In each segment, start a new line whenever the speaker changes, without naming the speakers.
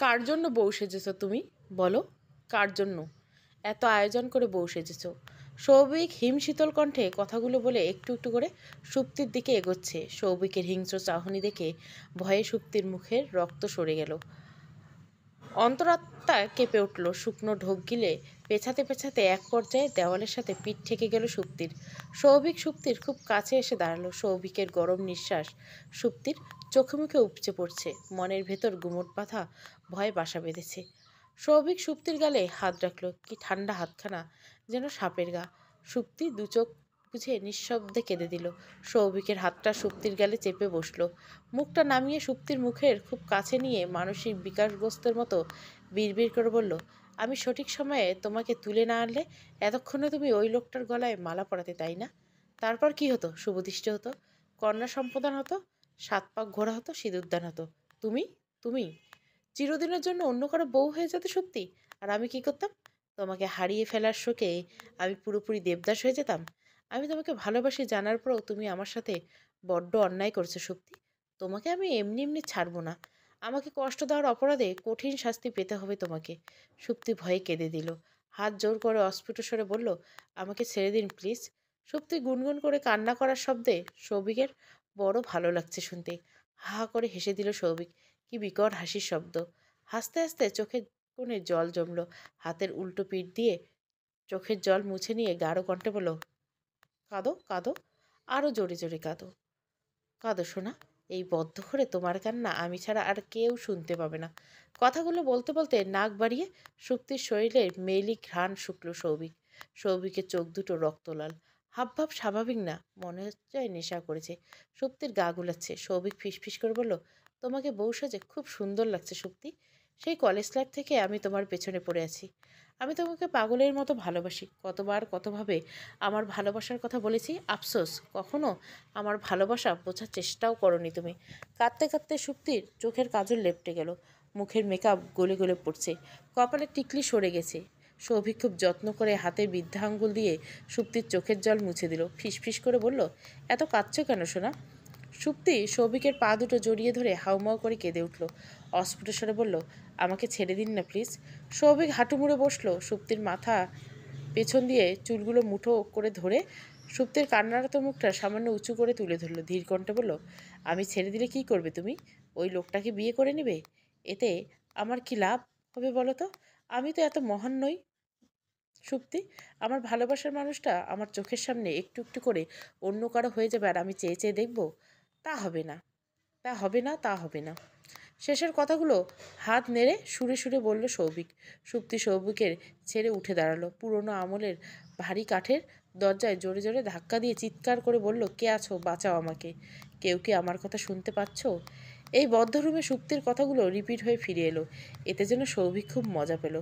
কার জন্য বউ সেজেছো তুমি? বলো, কার জন্য এত আয়োজন করে বউ সেজেছো? সৌভিক হিমশীতল কণ্ঠে কথাগুলো বলে একটু একটু করে সুপ্তির দিকে এগোচ্ছে। সৌভিকের হিংস্র চাহনি দেখে ভয়ে সুপ্তির মুখের রক্ত সরে গেল। অন্তরাত্মা কেঁপে উঠল। শুকনো ঢোক গিলে পেছাতে পেছাতে এক পর্যায়ে দেওয়ালের সাথে পিঠ ঠেকে গেল সুপ্তির। সৌভিক সুপ্তির খুব কাছে এসে দাঁড়ালো। সৌভিকের গরম নিঃশ্বাস সুপ্তির চোখে মুখে উপচে পড়ছে। মনের ভেতর গুমট বাঁধা ভয় বাসা বেঁধেছে। সৌভিক সুপ্তির গালে হাত রাখল। কি ঠান্ডা হাতখানা, যেন সাপের গা। সুপ্তি দু চোখ বুঝে নিঃশব্দে কেঁদে দিল। সৌভিকের হাতটা সুপ্তির গালে চেপে বসলো। মুখটা নামিয়ে সুপ্তির মুখের খুব কাছে নিয়ে মানসিক বিকারগ্রস্তের মতো বিড়বিড় করে বলল, আমি সঠিক সময়ে তোমাকে তুলে না আনলে এতক্ষণে তুমি ওই লোকটার গলায় মালা পরাতে, তাই না? তারপর কি হতো? শুভদৃষ্টি হতো, কন্যা সম্প্রদান হতো, সাত পাক ঘোরা হতো, সিঁদুরদান হতো। তুমি তুমি চিরদিনের জন্য অন্য কারো বউ হয়ে যেতে সত্যি। আর আমি কি করতাম? তোমাকে হারিয়ে ফেলার শোকে আমি পুরোপুরি দেবদাস হয়ে যেতাম। আমি তোমাকে ভালোবাসি জানার পরেও তুমি আমার সাথে বড্ড অন্যায় করছো সত্যি। তোমাকে আমি এমনি এমনি ছাড়বো না। আমাকে কষ্ট দেওয়ার অপরাধে কঠিন শাস্তি পেতে হবে তোমাকে। সুপ্তি ভয়ে কেঁদে দিল। হাত জোর করে অস্ফুট স্বরে বলল, আমাকে ছেড়ে দিন প্লিজ। সুপ্তি গুনগুন করে কান্না করার শব্দে সৌভিকের বড় ভালো লাগছে শুনতে। হা হা করে হেসে দিল সৌভিক। কি বিকট হাসির শব্দ। হাসতে হাসতে চোখের কোণে জল জমল। হাতের উল্টো পিঠ দিয়ে চোখের জল মুছে নিয়ে গাঢ় কণ্ঠে বলল, কাঁদো কাঁদো, আরো জোরে জোরে কাঁদো। কাঁদো শোনা। এই বদ্ধ করে তোমার কান্না আমি ছাড়া আর কেউ শুনতে পাবে না। কথাগুলো বলতে বলতে নাক বাড়িয়ে সুপ্তির শরীরের মেইলি ঘ্রাণ শুকল সৌভিক। সৌভিকের চোখ দুটো রক্তলাল। হাবভাব স্বাভাবিক না, মনে হচ্ছে নেশা করেছে। সুপ্তির গা গুলাচ্ছে। সৌভিক ফিসফিস করে বলল, তোমাকে বউ সাজে খুব সুন্দর লাগছে সুপ্তি। সেই কলেজ লাইফ থেকে আমি তোমার পেছনে পড়ে আছি। আমি তোমাকে পাগলের মতো ভালোবাসি। কতবার কতভাবে আমার ভালোবাসার কথা বলেছি, আফসোস কখনো আমার ভালোবাসা বোঝার চেষ্টাও করনি তুমি। কাঁদতে কাঁদতে সুপ্তির চোখের কাজল লেপটে গেল। মুখের মেকআপ গলে গলে পড়ছে। কপালের টিকলি সরে গেছে। সৌভিক খুব যত্ন করে হাতের বৃদ্ধা আঙ্গুল দিয়ে সুপ্তির চোখের জল মুছে দিল। ফিসফিস করে বলল, এত কাঁদছো কেন সোনা? সুপ্তি সৌভিকের পা দুটো জড়িয়ে ধরে হাউমাউ করে কেঁদে উঠল। অস্ফুট স্বরে বলল, আমাকে ছেড়ে দিন না প্লিজ। সৌভিক হাঁটু মুড়ে বসলো। সুপ্তির মাথা পেছন দিয়ে চুলগুলো মুঠো করে ধরে সুপ্তির কান্নারত মুখটা সামান্য উঁচু করে তুলে ধরলো। ধীর কণ্ঠে বলল, আমি ছেড়ে দিলে কি করবে তুমি? ওই লোকটাকে বিয়ে করে নিবে? এতে আমার কি লাভ হবে বলো তো? আমি তো এত মহান নই সুপ্তি। আমার ভালোবাসার মানুষটা আমার চোখের সামনে একটু একটু করে অন্য কারো হয়ে যাবে আর আমি চেয়ে চেয়ে দেখবো? তা হবে না, তা হবে না, তা হবে না। শেষের কথাগুলো হাত নেড়ে সুরে সুরে বলল সৌভিক। সুপ্তি সৌভিকের ছেড়ে উঠে দাঁড়ালো। পুরনো আমলের ভারী কাঠের দরজায় জোরে জোরে ধাক্কা দিয়ে চিৎকার করে বলল, কে আছো? বাঁচাও আমাকে। কেউ কি আমার কথা শুনতে পাচ্ছ? এই বদ্ধ রুমে সুপ্তির কথাগুলো রিপিট হয়ে ফিরে এলো। এতে যেন সৌভিক খুব মজা পেল।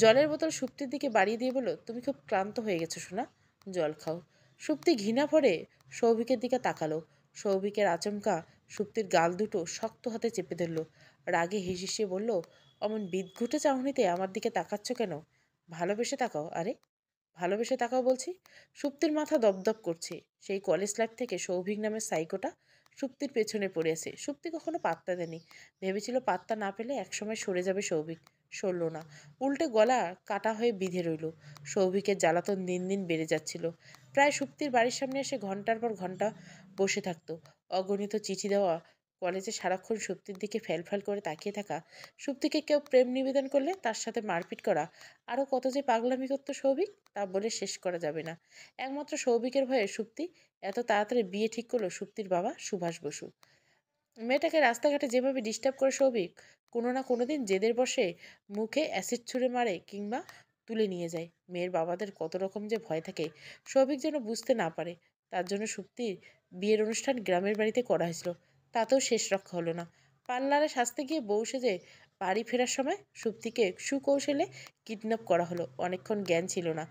জলের বোতল সুপ্তির দিকে বাড়িয়ে দিয়ে বলল, তুমি খুব ক্লান্ত হয়ে গেছো শোনা, জল খাও। সুপ্তি ঘৃণা ভরে সৌভিকের দিকে তাকালো। সৌভিকের আচমকা সুপ্তির গাল দুটো শক্ত হাতে চেপে ধরল। রাগে হিসিয়ে বলল, অমন বিদঘুটে চাহনিতে আমার দিকে তাকাচ্ছ কেন? ভালোবেসে তাকাও। আরে ভালোবেসে তাকাও বলছি। সুপ্তির মাথা দপদপ করছে। সেই কলেজ লাইফ থেকে সৌভিক নামের সাইকোটা সুপ্তির পেছনে পড়ে আছে। সুপ্তি কখনো পাত্তা দেয়নি। ভেবেছিল পাত্তা না পেলে একসময় সরে যাবে সৌভিক। সরল না, উল্টে গলা কাটা হয়ে বিঁধে রইল। সৌভিকের জ্বালাতন দিন দিন বেড়ে যাচ্ছিল। প্রায় সুপ্তির বাড়ির সামনে এসে ঘন্টার পর ঘন্টা বসে থাকতো। অগণিত চিঠি দেওয়া, কলেজে সারাক্ষণ সুপ্তির দিকে ফ্যালফ্যাল করে তাকিয়ে থাকা, সুপ্তিকে কেউ প্রেম নিবেদন করলে তার সাথে মারপিট করা, আরও কত যে পাগলামি করতো সৌভিক, তা বলে শেষ করা যাবে না। একমাত্র সৌভিকের ভয়ে সুপ্তি এত তাড়াতাড়ি বিয়ে ঠিক করলো সুপ্তির বাবা সুভাষ বসু। মেয়েটাকে রাস্তাঘাটে যেভাবে ডিস্টার্ব করে সৌভিক, কোনো না কোনো দিন জেদের বসে মুখে অ্যাসিড ছুঁড়ে মারে কিংবা তুলে নিয়ে যায়। মেয়ের বাবাদের কত রকম যে ভয় থাকে সৌভিক যেন বুঝতে না পারে। তার জন্য সুপ্তির বিয়ের অনুষ্ঠান গ্রামের বাড়িতে করা হয়েছিল। তাতেও শেষ রক্ষা হলো না। পার্লারে সাজতে গিয়ে বউ সেজে বাড়ি ফেরার সময় সুপ্তিকে সুকৌশলে কিডন্যাপ করা হলো। অনেকক্ষণ জ্ঞান ছিল না।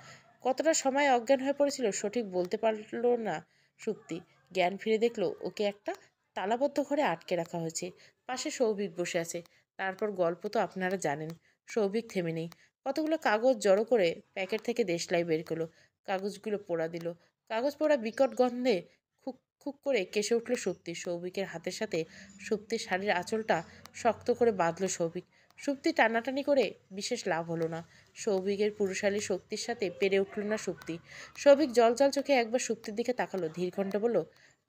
কতটা সময় অজ্ঞান হয়ে পড়েছিল সঠিক বলতে পারল না সুপ্তি। জ্ঞান ফিরে দেখলো ওকে একটা তালাবদ্ধ ঘরে আটকে রাখা হয়েছে। পাশে সৌভিক বসে আছে। তারপর গল্প তো আপনারা জানেন। সৌভিক থেমে নেই। কতগুলো কাগজ জড়ো করে প্যাকেট থেকে দেশলাই বের করলো। কাগজগুলো পোড়া দিল। কাগজ পোড়া বিকট গন্ধে খুক খুক করে কেসে উঠল সুপ্তি। সৌভিকের হাতের সাথে সুপ্তির শাড়ির আঁচলটা শক্ত করে বাঁধল সৌভিক। সুপ্তি টানাটানি করে বিশেষ লাভ হলো না। সৌভিকের পুরুষালী শক্তির সাথে পেরে উঠল না সুপ্তি। সৌভিক জলজল চোখে একবার সুপ্তির দিকে তাকালো, ধীর কণ্ঠে বলল,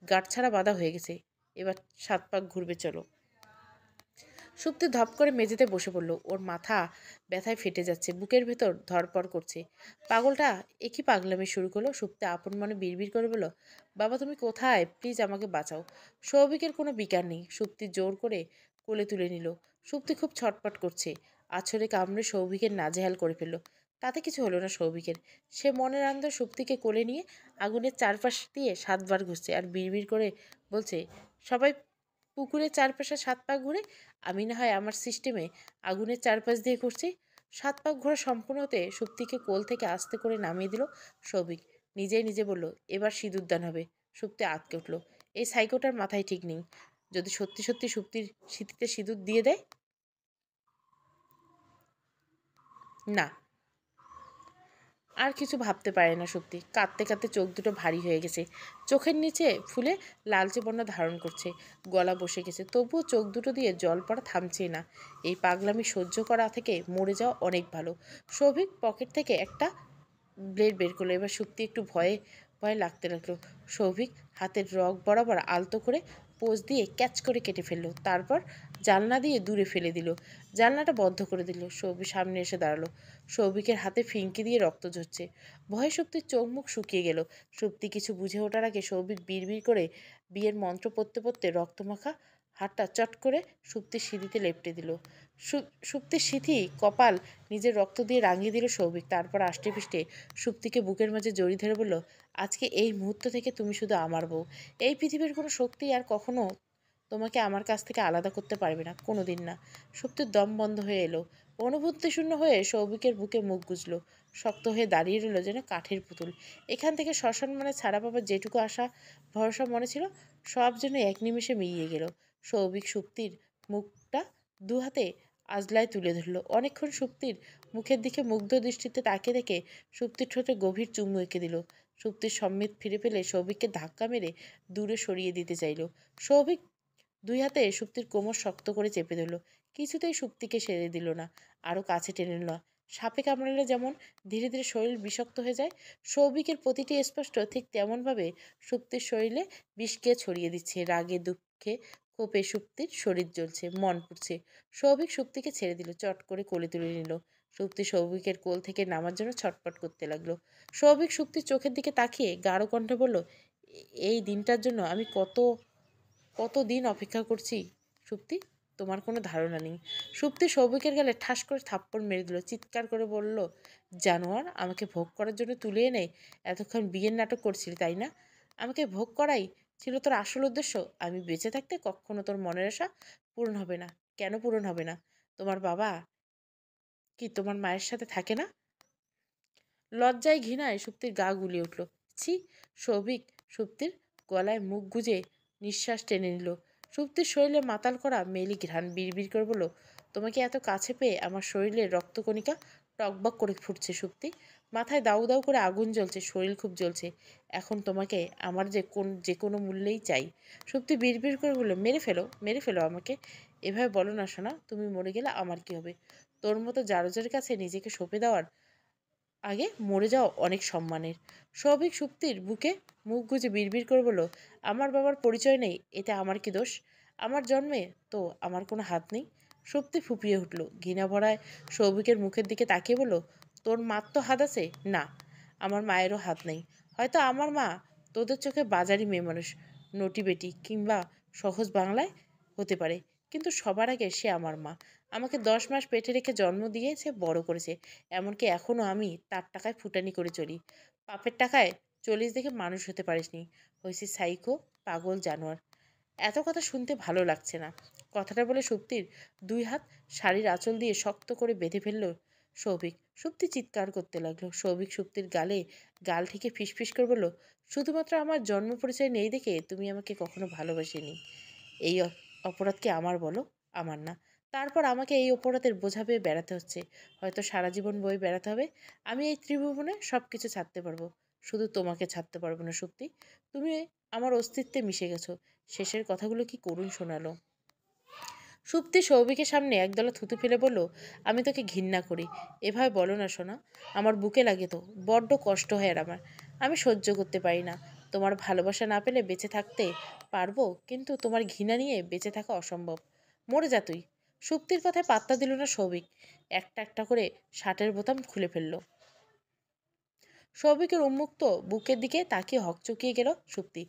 গাঁটছাড়া বাঁধা হয়ে গেছে, এবার 7 পাক ঘুরবে চলো। সুপ্তি ধপ করে মেঝেতে বসে পড়ল। ওর মাথা ব্যথায় ফেটে যাচ্ছে, বুকের ভেতর ধরপড় করছে। পাগলটা একই পাগলামি শুরু করলো। সুপ্তি আপন মনে বিড়বিড় করে বলল, বাবা তুমি কোথায়, প্লিজ আমাকে বাঁচাও। সৌভিকের কোনো বিকার নেই। সুপ্তি জোর করে কোলে তুলে নিল। সুপ্তি খুব ছটপট করছে, আছড়ে কামড়ে সৌভিকের নাজেহাল করে ফেলল। তাতে কিছু হলো না সৌভিকের। সে মনের আনন্দে সুপ্তিকে কোলে নিয়ে আগুনের চারপাশ দিয়ে 7 বার ঘুরছে আর বিড়বিড় করে বলছে, সবাই পুকুরের চারপাশে 7 পাক ঘুরে, আমি না হয় আমার সিস্টেমে আগুনের চারপাশ দিয়ে ঘুরছি। 7 পাক ঘোরা সম্পূর্ণ হতে সুপ্তিকে কোল থেকে আস্তে করে নামিয়ে দিল সৌভিক। নিজেই নিজে বলল, এবার সিঁদুরদান হবে। সুপ্তি আঁতকে উঠল। এই সাইকোটার মাথায় ঠিক নেই, যদি সত্যি সত্যি সুপ্তির স্মৃতিতে সিঁদুর দিয়ে দেয়। না, আর কিছু ভাবতে পারে না সুপ্তি। কাঁদতে কাঁদতে চোখ দুটো ভারী হয়ে গেছে, চোখের নিচে ফুলে লালচে বর্ণ ধারণ করছে, গলা বসে গেছে, তবুও চোখ দুটো দিয়ে জল পড়া থামছেই না। এই পাগলামি সহ্য করা থেকে মরে যাওয়া অনেক ভালো। সৌভিক পকেট থেকে একটা ব্লেড বের করলো। এবার সুপ্তি একটু ভয়ে ভয়ে লাগতে লাগলো। সৌভিক হাতের রগ বরাবর আলতো করে পোজ দিয়ে ক্যাচ করে কেটে ফেললো, তারপর জানলা দিয়ে দূরে ফেলে দিল। জানলাটা বন্ধ করে দিল। সৌভিক সামনে এসে দাঁড়ালো। সৌভিকের হাতে ফিনকি দিয়ে রক্ত ঝরছে। ভয়ে সুপ্তির চোখ মুখ শুকিয়ে গেল। সুপ্তি কিছু বুঝে ওঠার আগে সৌভিক বিড়বিড় করে বিয়ের মন্ত্র পড়তে পড়তে রক্তমাখা হাতটা চট করে সুপ্তির সিঁথিতে লেপটে দিল। সুপ্তির সিঁথি কপাল নিজের রক্ত দিয়ে রাঙিয়ে দিল সৌভিক। তারপর আষ্টে পৃষ্ঠে সুপ্তিকে বুকের মাঝে জড়িয়ে ধরে বলল, আজকে এই মুহূর্ত থেকে তুমি শুধু আমার বউ। এই পৃথিবীর কোনো শক্তি আর কখনো তোমাকে আমার কাছ থেকে আলাদা করতে পারবে না, কোনো দিন না। সুপ্তির দম বন্ধ হয়ে এলো। অনুভূতি শূন্য হয়ে সৌভিকের বুকে মুখ গুজল। শক্ত হয়ে দাঁড়িয়ে রইল যেন কাঠের পুতুল। এখান থেকে শ্মশান মানে ছাড়া পাবার যেটুকু আশা ভরসা মনে ছিল, সব যেন এক নিমেষে মিলিয়ে গেল। সৌভিক সুপ্তির মুখটা দু হাতে আজলায় তুলে ধরল। অনেকক্ষণ সুপ্তির মুখের দিকে মুগ্ধ দৃষ্টিতে তাকিয়ে দেখে সুপ্তির ঠোঁটে গভীর চুমু এঁকে দিল। সুপ্তির সম্মিত ফিরে পেলে সৌভিককে ধাক্কা মেরে দূরে সরিয়ে দিতে চাইল। সৌভিক 2 হাতে সুপ্তির কোমর শক্ত করে চেপে ধরল। কিছুতেই সুপ্তিকে সেরে দিল না, আরও কাছে টেনে নিল। সাপে কামড়ালে যেমন ধীরে ধীরে শরীর বিষাক্ত হয়ে যায়, সৌভিকের প্রতিটি স্পষ্ট ঠিক তেমনভাবে সুপ্তির শরীরে বিষকে ছড়িয়ে দিচ্ছে। রাগে দুঃখে ক্ষোভে সুপ্তির শরীর জ্বলছে, মন পুড়ছে। সৌভিক সুপ্তিকে ছেড়ে দিল, চট করে কোলে তুলে নিল। সুপ্তি সৌভিকের কোল থেকে নামার জন্য ছটপট করতে লাগলো। সৌভিক সুপ্তির চোখের দিকে তাকিয়ে গাঢ় কণ্ঠে বলল, এই দিনটার জন্য আমি কত কত দিন অপেক্ষা করছি সুপ্তি, তোমার কোনো ধারণা নেই। সুপ্তি সৌভিকের গালে ঠাস করে থাপ্পড় মেরে দিল, চিৎকার করে বলল, জানোয়ার, আমাকে ভোগ করার জন্য তুলে এনে এতক্ষণ বিয়ের নাটক করছিলি তাই না? আমাকে ভোগ করাই ছিল তোর আসল উদ্দেশ্য? আমি বেঁচে থাকতে কখনো তোর মনের আশা পূরণ হবে না। কেন পূরণ হবে না? তোমার বাবা কি তোমার মায়ের সাথে থাকে না? লজ্জায় ঘৃণায় সুপ্তির গা গুলিয়ে উঠল। ছি! সৌভিক সুপ্তির গলায় মুখ গুজে নিঃশ্বাস টেনে নিল। সুপ্তির শরীরে মাতাল করা মেলি ঘ্রাণ বিড়বিড় করে বলল, তোমাকে এত কাছে পেয়ে আমার শরীরে রক্তকণিকা টকবক করে ফুটছে সুপ্তি। মাথায় দাউ দাউ করে আগুন জ্বলছে, শরীর খুব জ্বলছে। এখন তোমাকে আমার যে কোনো মূল্যেই চাই। সুপ্তি বিড়বিড় করে বলল, মেরে ফেলো, মেরে ফেলো আমাকে। এভাবে বলো না সোনা, তুমি মরে গেলে আমার কি হবে? তোর মতো জারজের কাছে নিজেকে সঁপে দেওয়ার আগে মরে যাওয়া অনেক সম্মানের। সৌভিক সুপ্তির বুকে মুখ গুজে বিড়বিড় করে বলল, আমার বাবার পরিচয় নেই, এতে আমার কি দোষ? আমার জন্মে তো আমার কোনো হাত নেই। সুপ্তি ফুপিয়ে উঠল, ঘৃণা ভরায় সৌভিকের মুখের দিকে তাকিয়ে বলল, তোর মার তো হাত আছে না? আমার মায়েরও হাত নেই। হয়তো আমার মা তোদের চোখে বাজারি মেয়ে মানুষ, নটি বেটি, কিংবা সহজ বাংলায় হতে পারে, কিন্তু সবার আগে সে আমার মা। আমাকে 10 মাস পেটে রেখে জন্ম দিয়েছে, বড় করেছে। এমনকি এখনও আমি তার টাকায় ফুটানি করে চলি। পাপের টাকায় চলিস দেখে মানুষ হতে পারিসনি, হয়েছি সাইকো, পাগল, জানোয়ার। এত কথা শুনতে ভালো লাগছে না। কথাটা বলে সুপ্তির 2 হাত শাড়ির আঁচল দিয়ে শক্ত করে বেঁধে ফেলল সৌভিক। সুপ্তি চিৎকার করতে লাগলো। সৌভিক সুপ্তির গালে গাল থেকে ফিসফিস করে বলল, শুধুমাত্র আমার জন্ম পরিচয় নেই দেখে তুমি আমাকে কখনো ভালোবাসিনি। এই অপরাধ কি আমার বলো? আমার না। তারপর আমাকে এই অপরাধের বোঝা পেয়ে বেড়াতে হচ্ছে। হয়তো সারা জীবন বয়ে বেড়াতে হবে। আমি এই ত্রিভুবনে সব কিছু ছাড়তে পারবো, শুধু তোমাকে ছাড়তে পারবো না সত্যি। তুমি আমার অস্তিত্বে মিশে গেছো। শেষের কথাগুলো কি করুণ শোনালো। সুপ্তি সৌভিকের সামনে একদলা থুতু ফেলে বলল, আমি তোকে ঘৃণা করি। এভাবে বলো না সোনা, আমার বুকে লাগে তো, বড্ড কষ্ট হয় আর আমার। আমি সহ্য করতে পারি না। তোমার ভালোবাসা না পেলে বেঁচে থাকতে পারবো, কিন্তু তোমার ঘৃণা নিয়ে বেঁচে থাকা অসম্ভব। মরে যা তুই। সুপ্তির কথায় পাত্তা দিল না সৌভিক। একটা একটা করে শার্টের বোতাম খুলে ফেলল। সৌভিকের উন্মুক্ত বুকের দিকে তাকিয়ে হকচকিয়ে গেল সুপ্তি।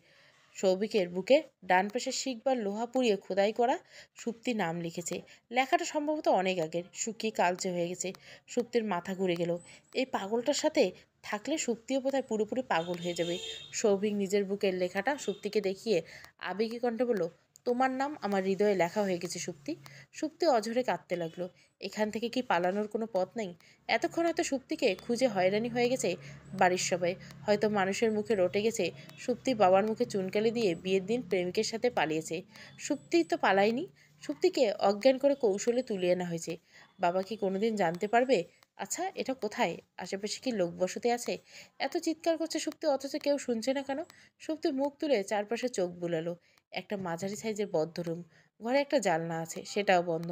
সৌভিকের বুকে ডান পাশে শিখবার লোহা পুড়িয়ে খোদাই করা সুপ্তি নাম লিখেছে। লেখাটা সম্ভবত অনেক আগের, শুকিয়ে কালচে হয়ে গেছে। সুপ্তির মাথা ঘুরে গেল। এই পাগলটার সাথে থাকলে সুপ্তিও বোধহয় পুরোপুরি পাগল হয়ে যাবে। সৌভিক নিজের বুকের লেখাটা সুপ্তিকে দেখিয়ে আবেগী কণ্ঠে বলল, তোমার নাম আমার হৃদয়ে লেখা হয়ে গেছে সুপ্তি। সুপ্তি অঝরে কাঁদতে লাগলো। এখান থেকে কি পালানোর কোনো পথ নেই? এতক্ষণ হয়তো সুপ্তিকে খুঁজে হয়রানি হয়ে গেছে বাড়ির সবাই। হয়তো মানুষের মুখে রটে গেছে সুপ্তি বাবার মুখে চুনকালি দিয়ে বিয়ের দিন প্রেমিকের সাথে পালিয়েছে। সুপ্তি তো পালায়নি। সুপ্তিকে অজ্ঞান করে কৌশলে তুলে আনা হয়েছে। বাবা কি কোনোদিন জানতে পারবে? আচ্ছা, এটা কোথায়? আশেপাশে কি লোকবসতি আছে? এত চিৎকার করছে সুপ্তি, অথচ কেউ শুনছে না কেন? সুপ্তি মুখ তুলে চারপাশে চোখ বুলালো। একটা মাঝারি সাইজের বদ্ধ রুম। ঘরে একটা জানলা আছে, সেটাও বন্ধ।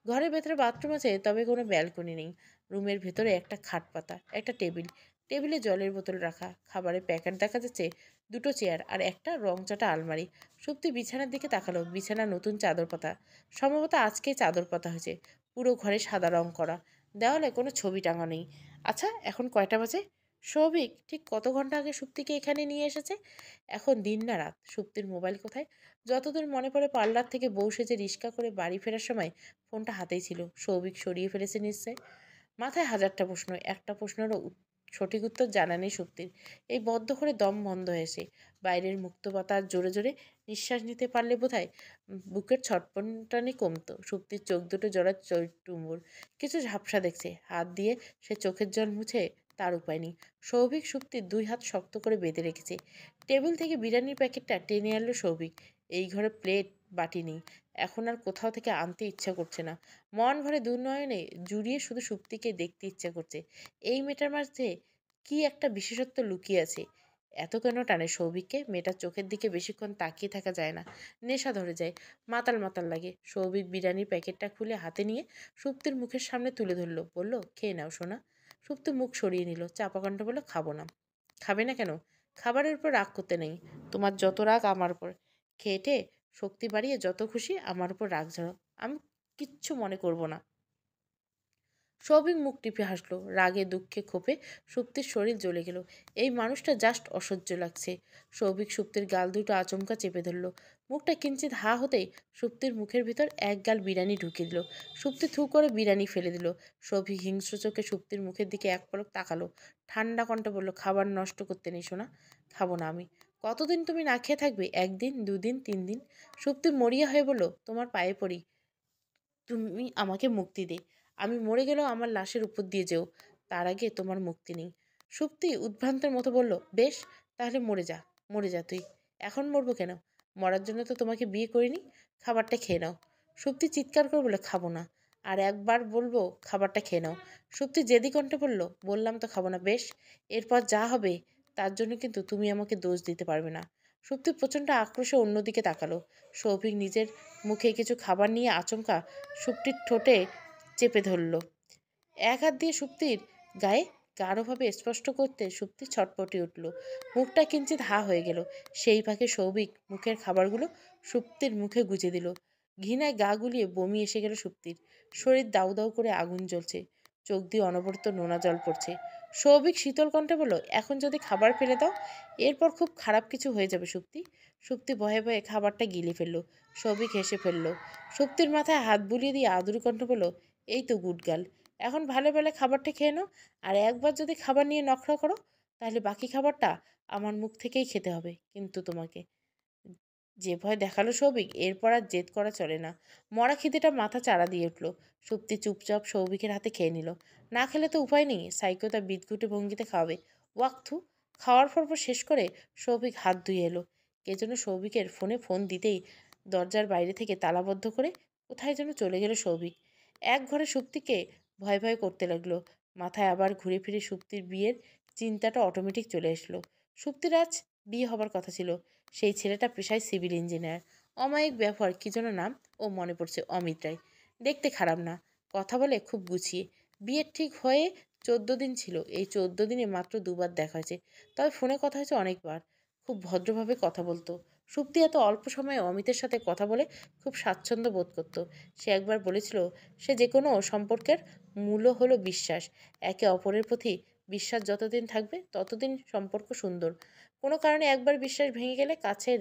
ঘরের ভেতরে বাথরুম আছে, তবে কোনো ব্যালকনি নেই। রুমের ভেতরে একটা খাট পাতা, একটা টেবিল। টেবিলে জলের বোতল রাখা, খাবারের প্যাকেট দেখা যাচ্ছে, দুটো চেয়ার আর একটা রংচটা আলমারি। সুপ্তি বিছানার দিকে তাকালো। বিছানা নতুন চাদর পাতা, সম্ভবত আজকেই চাদর পাতা হয়েছে। পুরো ঘরে সাদা রং করা। দেওয়ালে কোনো ছবি টাঙা নেই। আচ্ছা, এখন কয়টা বাজে? সৌভিক ঠিক কত ঘন্টা আগে সুপ্তিকে এখানে নিয়ে এসেছে? এখন দিন না রাত? সুপ্তির মোবাইল কোথায়? যতদূর মনে পড়ে পার্লার থেকে বউ সেজে রিক্সা করে বাড়ি ফেরার সময় ফোনটা হাতেই ছিল। সৌভিক সরিয়ে ফেলেছে নিশ্চয়। মাথায় হাজারটা প্রশ্ন, একটা প্রশ্নেরও সঠিক উত্তর জানা নেই সুপ্তির। এই বদ্ধ করে দম বন্ধ হয়েছে। বাইরের মুক্ত বাতাস জোরে জোরে নিঃশ্বাস নিতে পারলে বোধহয় বুকের ছটপটানি কমতো। সুপ্তির চোখ দুটো জোড়া টুম্বুর, কিছু ঝাপসা দেখছে। হাত দিয়ে সে চোখের জল মুছে, তার উপায় নেই। সৌভিক সুপ্তির দুই হাত শক্ত করে বেঁধে রেখেছে। টেবিল থেকে বিরিয়ানির প্যাকেটটা টেনে আনলো সৌভিক। এই ঘরে প্লেট বাটি নেই। এখন আর কোথাও থেকে আনতে ইচ্ছা করছে না। মন ভরে দুনয়নে জুড়িয়ে শুধু সুপ্তিকে দেখতে ইচ্ছা করছে। এই মেয়েটার মাঝে কি একটা বিশেষত্ব লুকিয়ে আছে। এত কেন টানে সৌভিককে? মেয়েটার চোখের দিকে বেশিক্ষণ তাকিয়ে থাকা যায় না। নেশা ধরে যায়, মাতাল মাতাল লাগে। সৌভিক বিরিয়ানির প্যাকেটটা খুলে হাতে নিয়ে সুপ্তির মুখের সামনে তুলে ধরলো। বলল, খেয়ে নাও সোনা। সুপ্তি মুখ সরিয়ে নিল, চাপা কণ্ঠে বলল, খাবো না। খাবে না কেন? খাবারের উপর রাগ করতে নেই। তোমার যত রাগ আমার উপর। খেটে শক্তি বাড়িয়ে যত খুশি আমার উপর রাগ ঝাড়ো। আমি কিচ্ছু মনে করব না। সৌভিক মুখ টিপে হাসলো। রাগে দুঃখে ক্ষোভে সুপ্তির শরীর জ্বলে গেল। এই মানুষটা জাস্ট অসহ্য লাগছে। সৌভিক সুপ্তির গাল দুটো আচমকা চেপে ধরল। মুখটা কিঞ্চিত হা হতেই সুপ্তির মুখের ভিতর এক গাল বিরিয়ানি ঢুকিয়ে দিল। সুপ্তি থু করে বিরিয়ানি ফেলে দিল। সৌভিক হিংস্র চোখে সুপ্তির মুখের দিকে এক পলক তাকালো। ঠান্ডা কণ্ঠে বলল, খাবার নষ্ট করতে নেই সোনা। খাবো না আমি। কতদিন তুমি না খেয়ে থাকবে? একদিন, দুদিন, 3 দিন? সুপ্তি মরিয়া হয়ে বলল, তোমার পায়ে পড়ি, তুমি আমাকে মুক্তি দে। আমি মরে গেলেও আমার লাশের উপর দিয়ে যেও, তার আগে তোমার মুক্তি নেই। সুপ্তি উদ্ভ্রান্তের মতো বলল, বেশ, তাহলে মরে যা। মরে যা তুই। এখন মরবো কেন? মরার জন্য তো তোমাকে বিয়ে করিনি। খাবারটা খেয়ে নাও। সুপ্তি চিৎকার করে বলে, খাবো না। আর একবার বলবো খাবারটা খেয়ে নাও। সুপ্তি জেদি কণ্ঠে বলল, বললাম তো খাবো না। বেশ, এরপর যা হবে তার জন্য কিন্তু তুমি আমাকে দোষ দিতে পারবে না। সুপ্তি প্রচণ্ড আক্রোশে অন্যদিকে তাকালো। সৌভিক নিজের মুখে কিছু খাবার নিয়ে আচমকা সুপ্তির ঠোঁটে চেপে ধরল। এক হাত দিয়ে সুপ্তির গায়ে গাঢ়ভাবে স্পষ্ট করতে সুপ্তি ছটপটে উঠল। মুখটা কিঞ্চিত হা হয়ে গেল। সেই ফাঁকে সৌভিক মুখের খাবারগুলো সুপ্তির মুখে গুজে দিল। ঘৃণায় গা গুলিয়ে বমি এসে গেল সুপ্তির। শরীর দাউ দাউ করে আগুন জ্বলছে। চোখ দিয়ে অনবরত নোনা জল পড়ছে। সৌভিক শীতল কণ্ঠে বলল, এখন যদি খাবার ফেলে দাও, এরপর খুব খারাপ কিছু হয়ে যাবে সুপ্তি। সুপ্তি ভয়ে ভয়ে খাবারটা গিলে ফেলল। সৌভিক হেসে ফেলল। সুপ্তির মাথায় হাত বুলিয়ে দিয়ে আদুরি কণ্ঠ বলল, এই তো গুড গার্ল। এখন ভালো বেলা খাবারটা খেয়ে নাও। আর একবার যদি খাবার নিয়ে নখরা করো, তাহলে বাকি খাবারটা আমার মুখ থেকেই খেতে হবে। কিন্তু তোমাকে। যে ভয় দেখালো সৌভিক, এরপর আর জেদ করা চলে না। মরা খিদেটা মাথা চাড়া দিয়ে উঠল। সুপ্তি চুপচাপ সৌভিকের হাতে খেয়ে নিল। না খেলে তো উপায় নেই, সাইকো তা বিদঘুটে ভঙ্গিতে খাওয়াবে। ওয়াক্থু। খাওয়ার পর্ব শেষ করে সৌভিক হাত ধুয়ে এলো। কে যেন সৌভিকের ফোনে ফোন দিতেই দরজার বাইরে থেকে তালাবদ্ধ করে কোথায় যেন চলে গেল সৌভিক। এক ঘরে সুপ্তিকে ভয় ভয় করতে লাগলো। মাথায় আবার ঘুরে ফিরে সুপ্তির বিয়ের চিন্তাটা অটোমেটিক চলে আসলো। সুপ্তির আজ বিয়ে হবার কথা ছিল। সেই ছেলেটা পেশায় সিভিল ইঞ্জিনিয়ার। অমায়িক ব্যবহার, কি যেন নাম, ও মনে পড়ছে, অমিত রায়। দেখতে খারাপ না, কথা বলে খুব গুছিয়ে। বিয়ের ঠিক হয়ে 14 দিন ছিল, এই 14 দিনে মাত্র দুবার দেখা হয়েছে, তবে ফোনে কথা হয়েছে অনেকবার। খুব ভদ্রভাবে কথা বলতো। সুপ্তি এত অল্প সময়ে অমিতের সাথে কথা বলে খুব স্বাচ্ছন্দ্য বোধ করত। সে একবার বলেছিল, সে যে কোনো সম্পর্কের মূল্য হলো বিশ্বাস। একে অপরের প্রতি বিশ্বাস যতদিন থাকবে ততদিন সম্পর্ক সুন্দর। কোনো কারণে একবার বিশ্বাস ভেঙে গেলে কাছের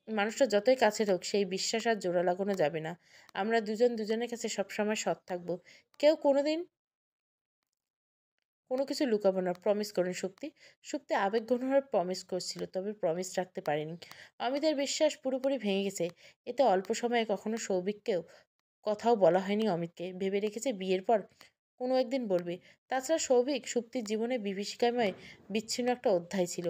মানুষটা যতই কাছের হোক, সেই বিশ্বাস আর জোড়া লাগানো যাবে না। আমরা দুজন দুজনের কাছে সবসময় সৎ থাকবো, কেউ কোনোদিন কোনো কিছু লুকাবো না, প্রমিস করুন শক্তি। শক্তি আবেগঘন প্রমিস করছিল, তবে প্রমিস রাখতে পারেনি। অমিতের বিশ্বাস পুরোপুরি ভেঙে গেছে। এতে অল্প সময়ে কখনো সৌভিককেও কথাও বলা হয়নি অমিতকে। ভেবে রেখেছে বিয়ের পর কোনো একদিন বলবে। তাছাড়া সৌভিক সুপ্তির জীবনে বিভীষিকাময় বিচ্ছিন্ন একটা অধ্যায় ছিল।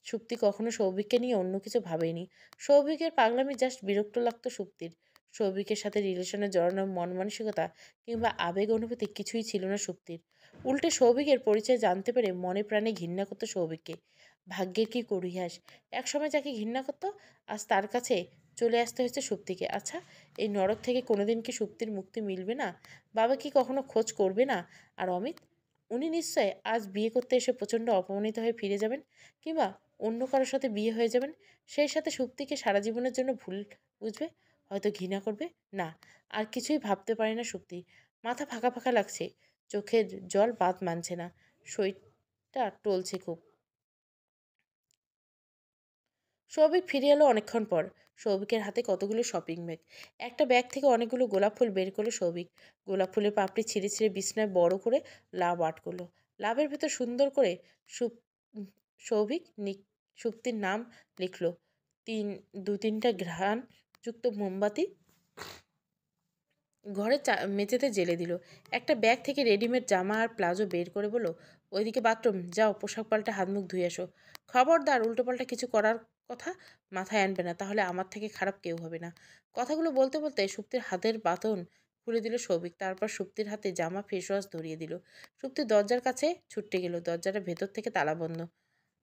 সুপ্তি কখনো সৌভিককে নিয়ে অন্য কিছু ভাবেনি। সৌভিকের পাগলামি জাস্ট বিরক্ত লাগতো সুপ্তির। সৌভিকের সাথে রিলেশনে জড়ানোর মন মানসিকতা কিংবা আবেগ অনুভূতি কিছুই ছিল না সুপ্তির। উল্টে সৌভিকের পরিচয় জানতে পেরে মনে প্রাণে ঘৃণা করতো সৌভিককে। ভাগ্যের কি পরিহাস, একসময় যাকে ঘৃণা করতো আজ তার কাছে চলে আসতে হয়েছে সুপ্তিকে। আচ্ছা, এই নরক থেকে কোনোদিন কি সুপ্তির মুক্তি মিলবে না? বাবা কি কখনো খোঁজ করবে না? আর অমিত, উনি নিশ্চয় আজ বিয়ে করতে এসে প্রচণ্ড অপমানিত হয়ে ফিরে যাবেন, কিংবা অন্য কারোর সাথে বিয়ে হয়ে যাবেন। সেই সাথে সুপ্তিকে সারা জীবনের জন্য ভুল বুঝবে, হয়তো ঘৃণা করবে। না, আর কিছুই ভাবতে পারে না সুপ্তি। মাথা ফাঁকা ফাঁকা লাগছে, চোখের জল বাদ মানছে না, শরীরটা টলছে খুব। সৌভিক ফিরে এলো অনেকক্ষণ পর। সৌভিকের হাতে কতগুলো শপিং ব্যাগ। একটা ব্যাগ থেকে অনেকগুলো গোলাপ ফুল বের করলো সৌভিক। গোলাপ ফুলের পাপড়ি ছিঁড়ে ছিঁড়ে বিছনায় বড় করে লাভ আর্ট করলো। লাভের ভেতর সুন্দর করে সুপ উম, সৌভিক সুপ্তির নাম লিখলো। দু তিনটা ঘ্রাণ যুক্ত মোমবাতি ঘরে মেঝেতে জেলে দিল। একটা ব্যাগ থেকে রেডিমেড জামা আর প্লাজো বের করে বলল, ওইদিকে বাথরুম যাও, পোশাক পাল্টে হাত মুখ ধুয়ে আসো। খবরদার উল্টোপাল্টা কিছু করার কথা মাথায় আনবে না, তাহলে আমার থেকে খারাপ কেউ হবে না। কথাগুলো বলতে বলতে সুপ্তির হাতের বাঁধন খুলে দিল সৌভিক। তারপর সুপ্তির হাতে জামা ফেস ওয়াশ ধরিয়ে দিল। সুপ্তি দরজার কাছে ছুটে গেল। দরজাটা ভেতর থেকে তালা বন্ধ।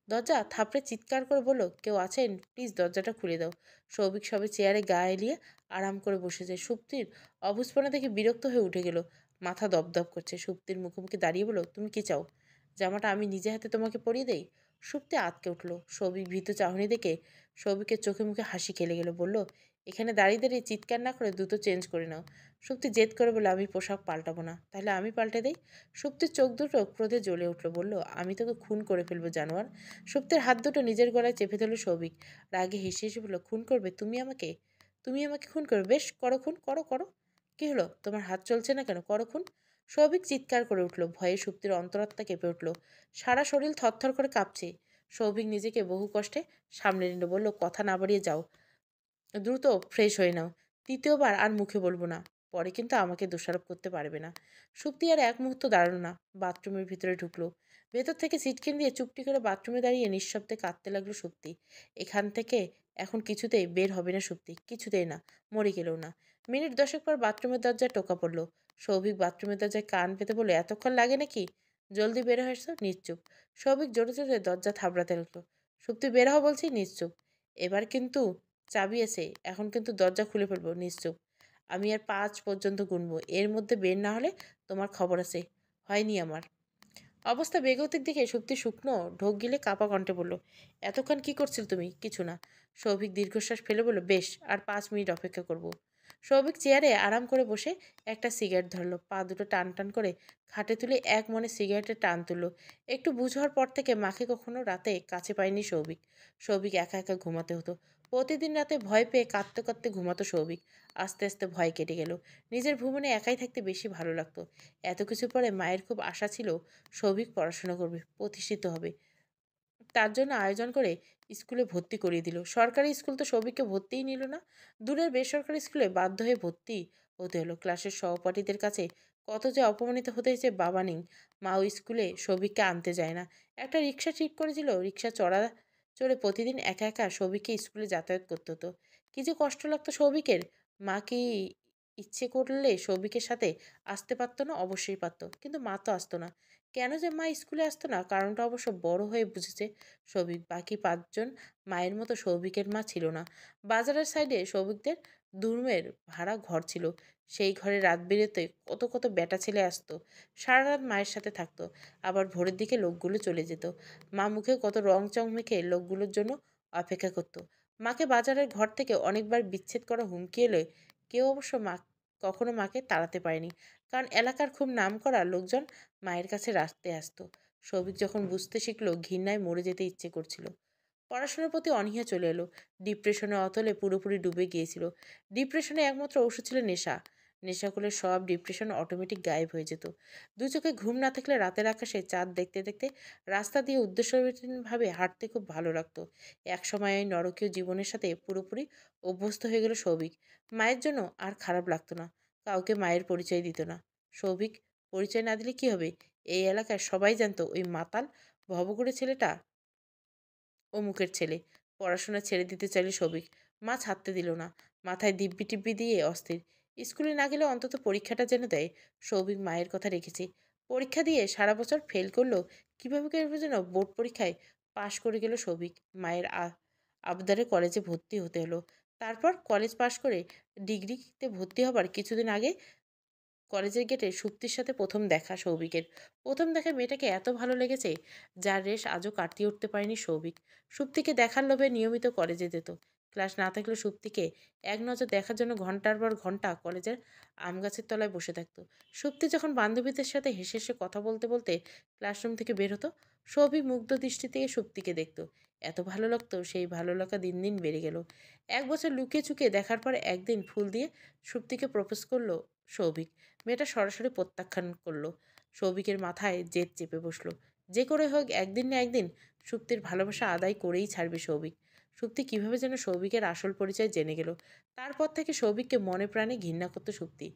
দরজা থাপড়ে চিৎকার করে বলল, কেউ আছেন? প্লিজ দরজাটা খুলে দাও। সৌভিক সবে চেয়ারে গা এলিয়ে আরাম করে বসেছে। সুপ্তির অবস্থানে দেখে বিরক্ত হয়ে উঠে গেল। মাথা দপদপ করছে। সুপ্তির মুখোমুখি দাঁড়িয়ে বলল, তুমি কি চাও? জামাটা আমি নিজে হাতে তোমাকে পরিয়ে দেই? সুপ্তি আঁতকে উঠল। সৌভিক ভীত চাহনি দেখে সৌভিকের চোখে মুখে হাসি খেলে গেল। বলল, এখানে দাঁড়িয়ে দাঁড়িয়ে চিৎকার না করে দ্রুত চেঞ্জ করে নাও। সুপ্তি জেদ করে বলল, আমি পোশাক পাল্টাবো না। তাহলে আমি পাল্টে দেই। সুপ্তির চোখ দুটো ক্রোধে জ্বলে উঠল। বলল, আমি তোকে খুন করে ফেলবো জানোয়ার। সুপ্তের হাত দুটো নিজের গলায় চেপে ধরল সৌভিক। রাগে হেসে হেসে বলল, খুন করবে তুমি আমাকে? তুমি আমাকে খুন করবে? বেশ, করো খুন, করো করো। কি হলো, তোমার হাত চলছে না কেন? করো খুন। সৌভিক চিৎকার করে উঠল। ভয়ে সুপ্তির অন্তরাত্মা কেঁপে উঠল। সারা শরীর থরথর করে কাঁপছে। সৌভিক নিজেকে বহু কষ্টে সামলে নিল। বলল, কথা না বাড়িয়ে যাও, দ্রুত ফ্রেশ হয়ে নাও। তৃতীয়বার আর মুখে বলবো না, পরে কিন্তু আমাকে দোষারোপ করতে পারবে না। সুপ্তি আর এক মুহূর্ত দাঁড়ালো না, বাথরুমের ভিতরে ঢুকলো। ভেতর থেকে সিটকিন দিয়ে চুপটি করে বাথরুমে দাঁড়িয়ে নিঃশব্দে কাঁদতে লাগলো সুপ্তি। এখান থেকে এখন কিছুতেই বের হবে না সুপ্তি, কিছুতেই না, মরে গেলেও না। মিনিট 10 পর বাথরুমের দরজায় টোকা পড়লো। সৌভিক বাথরুমের দরজায় কান পেতে বলে, এতক্ষণ লাগে নাকি? জলদি বের হয়ে এসো। নিশ্চুপ। সৌভিক জোরে জোরে দরজা থাবড়াতে লাগলো। সুপ্তি বের হও বলছি। নিশ্চুপ। এবার কিন্তু চাবি আছে, এখন কিন্তু দরজা খুলে ফেলবো। নিশ্চুপ। আমি আর 5 পর্যন্ত গুনবো, এর মধ্যে বের না হলে তোমার খবর আছে। হয়নি আমার। অবস্থা বেগতিক দিকে সুপ্তি শুকনো ঢোক গিলে কাপা কণ্ঠে বলল, এতক্ষণ কি করছিল তুমি? কিছু না। সৌভিক দীর্ঘশ্বাস ফেলে বলল, বেশ, আর 5 মিনিট অপেক্ষা করব। সৌভিক চেয়ারে আরাম করে বসে একটা সিগারেট ধরলো। পা দুটো টান টান করে খাটে তুলে এক মনে সিগারেটের টান তুললো। একটু বুঝ হওয়ার পর থেকে মাকে কখনো রাতে কাছে পায়নি সৌভিক। সৌভিক একা একা ঘুমাতে হতো। প্রতিদিন রাতে ভয় পেয়ে কাঁদতে কাঁদতে ঘুমাতো সৌভিক। আস্তে আস্তে ভয় কেটে গেল। নিজের ভুবনে একাই থাকতে বেশি ভালো লাগতো। এত কিছু পরে মায়ের খুব আশা ছিল সৌভিক পড়াশোনা করবে, প্রতিষ্ঠিত হবে। তার জন্য আয়োজন করে স্কুলে ভর্তি করিয়ে দিল। সরকারি স্কুল তো সৌভিককে ভর্তিই নিল না। দূরের বেসরকারি স্কুলে বাধ্য হয়ে ভর্তি হতে হলো। ক্লাসের সহপাঠীদের কাছে কত যে অপমানিত হতে হয়েছে বাবা নেই। মা ওই স্কুলে সৌভিককে আনতে যায় না। একটা রিক্সা ঠিক করেছিল, রিক্সা চড়ে প্রতিদিন একা একা সৌভিককে স্কুলে যাতায়াত করতে হতো। কি যে কষ্ট লাগতো সৌভিকের। মা কি ইচ্ছে করলে সৌভিকের সাথে আসতে পারতো না? অবশ্যই পারতো, কিন্তু মা তো আসতো না। কেন যে মা স্কুলে আসতো না, কারণটা অবশ্য বড় হয়ে বুঝেছে সৌভিক। বাকি 5 জন মায়ের মতো সৌভিকের মা ছিল না। বাজারের সাইডে সৌভিকদের দুর্মের ভাড়া ঘর ছিল। সেই ঘরে রাত বেরোতে কত কত বেটা ছেলে আসতো, সারা রাত মায়ের সাথে থাকতো। আবার ভোরের দিকে লোকগুলো চলে যেত। মা মুখে কত রং চং মেখে লোকগুলোর জন্য অপেক্ষা করতো। মাকে বাজারের ঘর থেকে অনেকবার বিচ্ছেদ করা হুমকি এলে কেউ অবশ্য কখনো মাকে তাড়াতে পারেনি, কারণ এলাকার খুব নামকরা লোকজন মায়ের কাছে রাখতে আসতো। সৌভিক যখন বুঝতে শিখলো, ঘৃণায় মরে যেতে ইচ্ছে করছিল। পড়াশোনার প্রতি অনীহা চলে এলো। ডিপ্রেশনে অতলে পুরোপুরি ডুবে গিয়েছিল। ডিপ্রেশনে একমাত্র ওষুধ ছিল নেশা। নেশা করলে সব ডিপ্রেশন অটোমেটিক গায়েব হয়ে যেত। দু চোখে ঘুম না থাকলে রাতের আকাশে চাঁদ দেখতে দেখতে রাস্তা দিয়ে উদ্দেশ্যহীনভাবে হাঁটতে খুব ভালো লাগতো। একসময় এই নরকীয় জীবনের সাথে পুরোপুরি অভ্যস্ত হয়ে গেল সৌভিক। মায়ের জন্য আর খারাপ লাগতো না। কাউকে মায়ের পরিচয় দিত না সৌভিক। পরিচয় না দিলে কি হবে? এই এলাকায় সবাই জানতো ওই মাতাল ভবঘুরে ছেলেটা অমুকের ছেলে। পড়াশোনা ছেড়ে দিতে চাইলে সৌভিক। মা ছাড়তে দিল না। মাথায় দিব্যি টিব্বি দিয়ে অস্থির। স্কুলে না গেলে অন্তত পরীক্ষাটা যেন দেয়। সৌভিক মায়ের কথা রেখেছে। পরীক্ষা দিয়ে সারা বছর ফেল করলো। কীভাবে করে যেন বোর্ড পরীক্ষায় পাশ করে গেল সৌভিক। মায়ের আবদারে কলেজে ভর্তি হতে হলো। তারপর কলেজ পাশ করে ডিগ্রিতে ভর্তি হবার কিছুদিন আগে কলেজের গেটে সুপ্তির সাথে প্রথম দেখা সৌভিকের। প্রথম দেখায় মেয়েটাকে এত ভালো লেগেছে, যার রেশ আজও কাটিয়ে উঠতে পারেনি সৌভিক। সুপ্তিকে দেখার লোভে নিয়মিত কলেজে যেত। ক্লাস না থাকলে সুপ্তিকে এক নজর দেখার জন্য ঘন্টার পর ঘন্টা কলেজের আম গাছের তলায় বসে থাকতো। সুপ্তি যখন বান্ধবীদের সাথে হেসে হেসে কথা বলতে বলতে ক্লাসরুম থেকে বের হতো, সৌভিক মুগ্ধ দৃষ্টি থেকে সুপ্তিকে দেখতো। এত ভালো লাগতো, সেই ভালো লাগা দিন দিন বেড়ে গেল। 1 বছর লুকিয়ে চুকিয়ে দেখার পর একদিন ফুল দিয়ে সুপ্তিকে প্রপোজ করলো সৌভিক। মেয়েটা সরাসরি প্রত্যাখ্যান করলো। সৌভিকের মাথায় জেদ চেপে বসলো। যে করে হোক একদিন না একদিন সুপ্তির ভালোবাসা আদায় করেই ছাড়বে সৌভিক। সুপ্তি কিভাবে যেন সৌভিকের আসল পরিচয় জেনে গেল। তারপর থেকে সৌভিককে মনে প্রাণে ঘৃণা করতো সুপ্তি।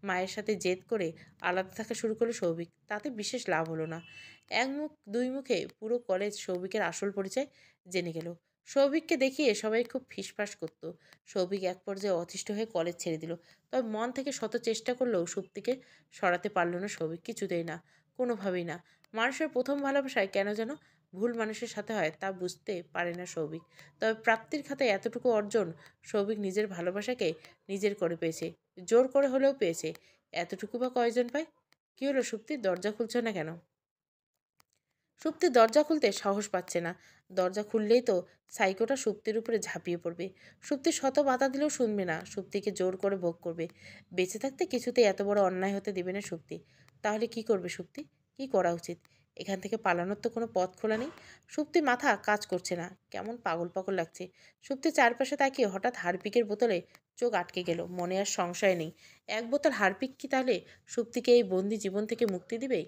মায়ের সাথে জেদ করে আলাদা থাকা শুরু করলো সৌভিক। তাতে বিশেষ লাভ হলো না। এক মুখ দুই মুখে পুরো কলেজ সৌভিকের আসল পরিচয় জেনে গেল। সৌভিককে দেখিয়ে সবাই খুব ফিসফাস করতো। সৌভিক এক পর্যায়ে অতিষ্ঠ হয়ে কলেজ ছেড়ে দিল। তবে মন থেকে শত চেষ্টা করলেও সুপ্তিকে সরাতে পারল না সৌভিক। কিছুতেই না, কোনোভাবেই না। মানুষের প্রথম ভালোবাসায় কেন যেন ভুল মানুষের সাথে হয় তা বুঝতে পারে না সৌভিক। তবে প্রাপ্তির খাতায় এতটুকু অর্জন সৌভিক নিজের ভালোবাসাকে নিজের করে পেয়েছে। জোর করে হলেও পেয়েছে। এতটুকু বা কয়জন পায়? কি হলো সুপ্তি, দরজা খুলছ না কেন? সুপ্তি দরজা খুলতে সাহস পাচ্ছে না। দরজা খুললেই তো সাইকোটা সুপ্তির উপরে ঝাঁপিয়ে পড়বে। সুপ্তি শত বাধা দিলেও শুনবে না। সুপ্তিকে জোর করে ভোগ করবে। বেঁচে থাকতে কিছুতেই এত বড় অন্যায় হতে দেবে না সুপ্তি। তাহলে কি করবে সুপ্তি? কি করা উচিত? এখান থেকে পালানোর তো কোনো পথ খোলা নেই। সুপ্তি মাথা কাজ করছে না। কেমন পাগল পাগল লাগছে। সুপ্তি চারপাশে তাকিয়ে হঠাৎ হারপিকের বোতলে চোখ আটকে গেল। মনে আর সংশয় নেই। এক বোতল হারপিক কি তাহলে সুপ্তিকে এই বন্দি জীবন থেকে মুক্তি দিবে?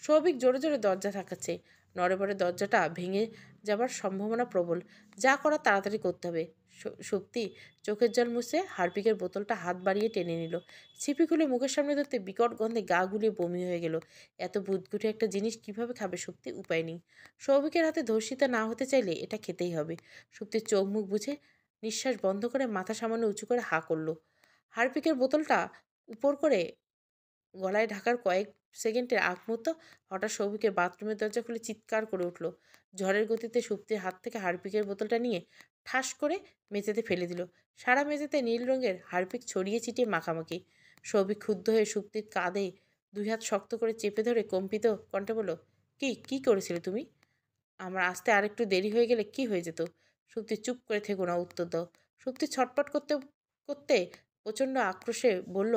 সৌভিক জোরে জোরে দরজা ধাক্কাচ্ছে। নড়ে দরজাটা ভেঙে যাবার সম্ভাবনা প্রবল। যা করার তাড়াতাড়ি করতে হবে। সুপ্তি চোখের জল মুছে হারপিকের বোতলটা হাত বাড়িয়ে টেনে নিল। ছিপি খুলে মুখের সামনে ধরতে বিকট গন্ধে গা গুলিয়ে বমি হয়ে গেল। এত বুদগুটে একটা জিনিস কিভাবে খাবে সুপ্তি? উপায় নেই। সৌভিকের হাতে ধর্ষিতা না হতে চাইলে এটা খেতেই হবে। সুপ্তির চোখ মুখ বুঝে নিঃশ্বাস বন্ধ করে মাথা সামান্য উঁচু করে হা করল। হারপিকের বোতলটা উপর করে গলায় ঢাকার কয়েক সেকেন্ডের আগ মুহূর্ত হঠাৎ সৌভিকের বাথরুমের দরজা খুলে চিৎকার করে উঠল। ঝড়ের গতিতে সুপ্তির হাত থেকে হারপিকের বোতলটা নিয়ে ঠাস করে মেঝেতে ফেলে দিল। সারা মেঝেতে নীল রঙের হারপিক ছড়িয়ে ছিটিয়ে মাখামাখি। সৌভিক ক্ষুব্ধ হয়ে সুপ্তির কাঁধে 2 হাত শক্ত করে চেপে ধরে কম্পিত কণ্ঠে বলল, কি কি করেছিলে তুমি? আমার আসতে আরেকটু দেরি হয়ে গেলে কি হয়ে যেত? সুপ্তি, চুপ করে থেকো না, উত্তর দাও। সুপ্তি ছটপট করতে করতে প্রচণ্ড আক্রোশে বলল,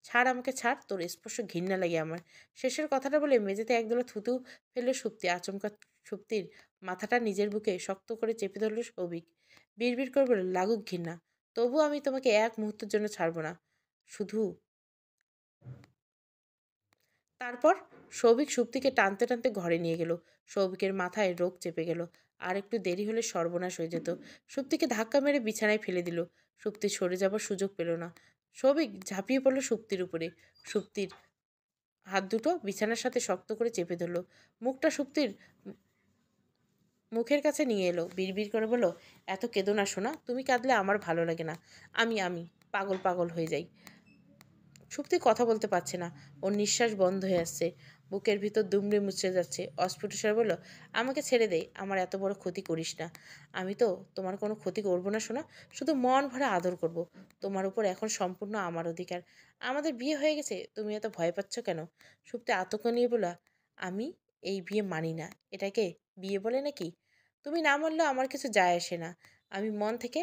ছাড়, আমাকে ছাড়, তোর স্পর্শ ঘৃণা লাগে আমার। শেষের কথাটা বলে মেঝেতে একদলা থুতু ফেললে সুপ্তি। আচমকা সুপ্তির মাথাটা নিজের বুকে শক্ত করে চেপে ধরল সৌভিক। বিড়বিড় করে বলল, লাগুক ঘৃণা, তবু আমি তোমাকে এক মুহূর্তের জন্য ছাড়বো না। শুধু তারপর সৌভিক সুপ্তিকে টানতে টানতে ঘরে নিয়ে গেল। সৌভিকের মাথায় রোগ চেপে গেল। আর একটু দেরি হলে সর্বনাশ হয়ে যেত। সুপ্তিকে ধাক্কা মেরে বিছানায় ফেলে দিল। সুপ্তি সরে যাবার সুযোগ পেল না। সৌভিক ঝাঁপিয়ে পড়ল সুপ্তির উপরে। সুপ্তির হাত দুটো বিছানার সাথে শক্ত করে চেপে ধরল। মুখটা সুপ্তির মুখের কাছে নিয়ে এলো, বিড়বিড় করে বলল, এত কেঁদো না শোনা, তুমি কাঁদলে আমার ভালো লাগে না। আমি পাগল পাগল হয়ে যাই। সুপ্তি কথা বলতে পারছে না, ওর নিঃশ্বাস বন্ধ হয়ে আসছে, বুকের ভিতর দুমড়ে মুচড়ে যাচ্ছে। অস্ফুট স্বরে বলল, আমাকে ছেড়ে দে, আমার এত বড় ক্ষতি করিস না। আমি তো তোমার কোনো ক্ষতি করবো না শোনা, শুধু মন ভরে আদর করব। তোমার উপর এখন সম্পূর্ণ আমার অধিকার। আমাদের বিয়ে হয়ে গেছে, তুমি এত ভয় পাচ্ছ কেন? সুপ্তি আতঙ্ক নিয়ে বলল, আমি এই বিয়ে মানি না। এটাকে বিয়ে বলে নাকি? তুমি না মানলেও আমার কিছু যায় আসে না। আমি মন থেকে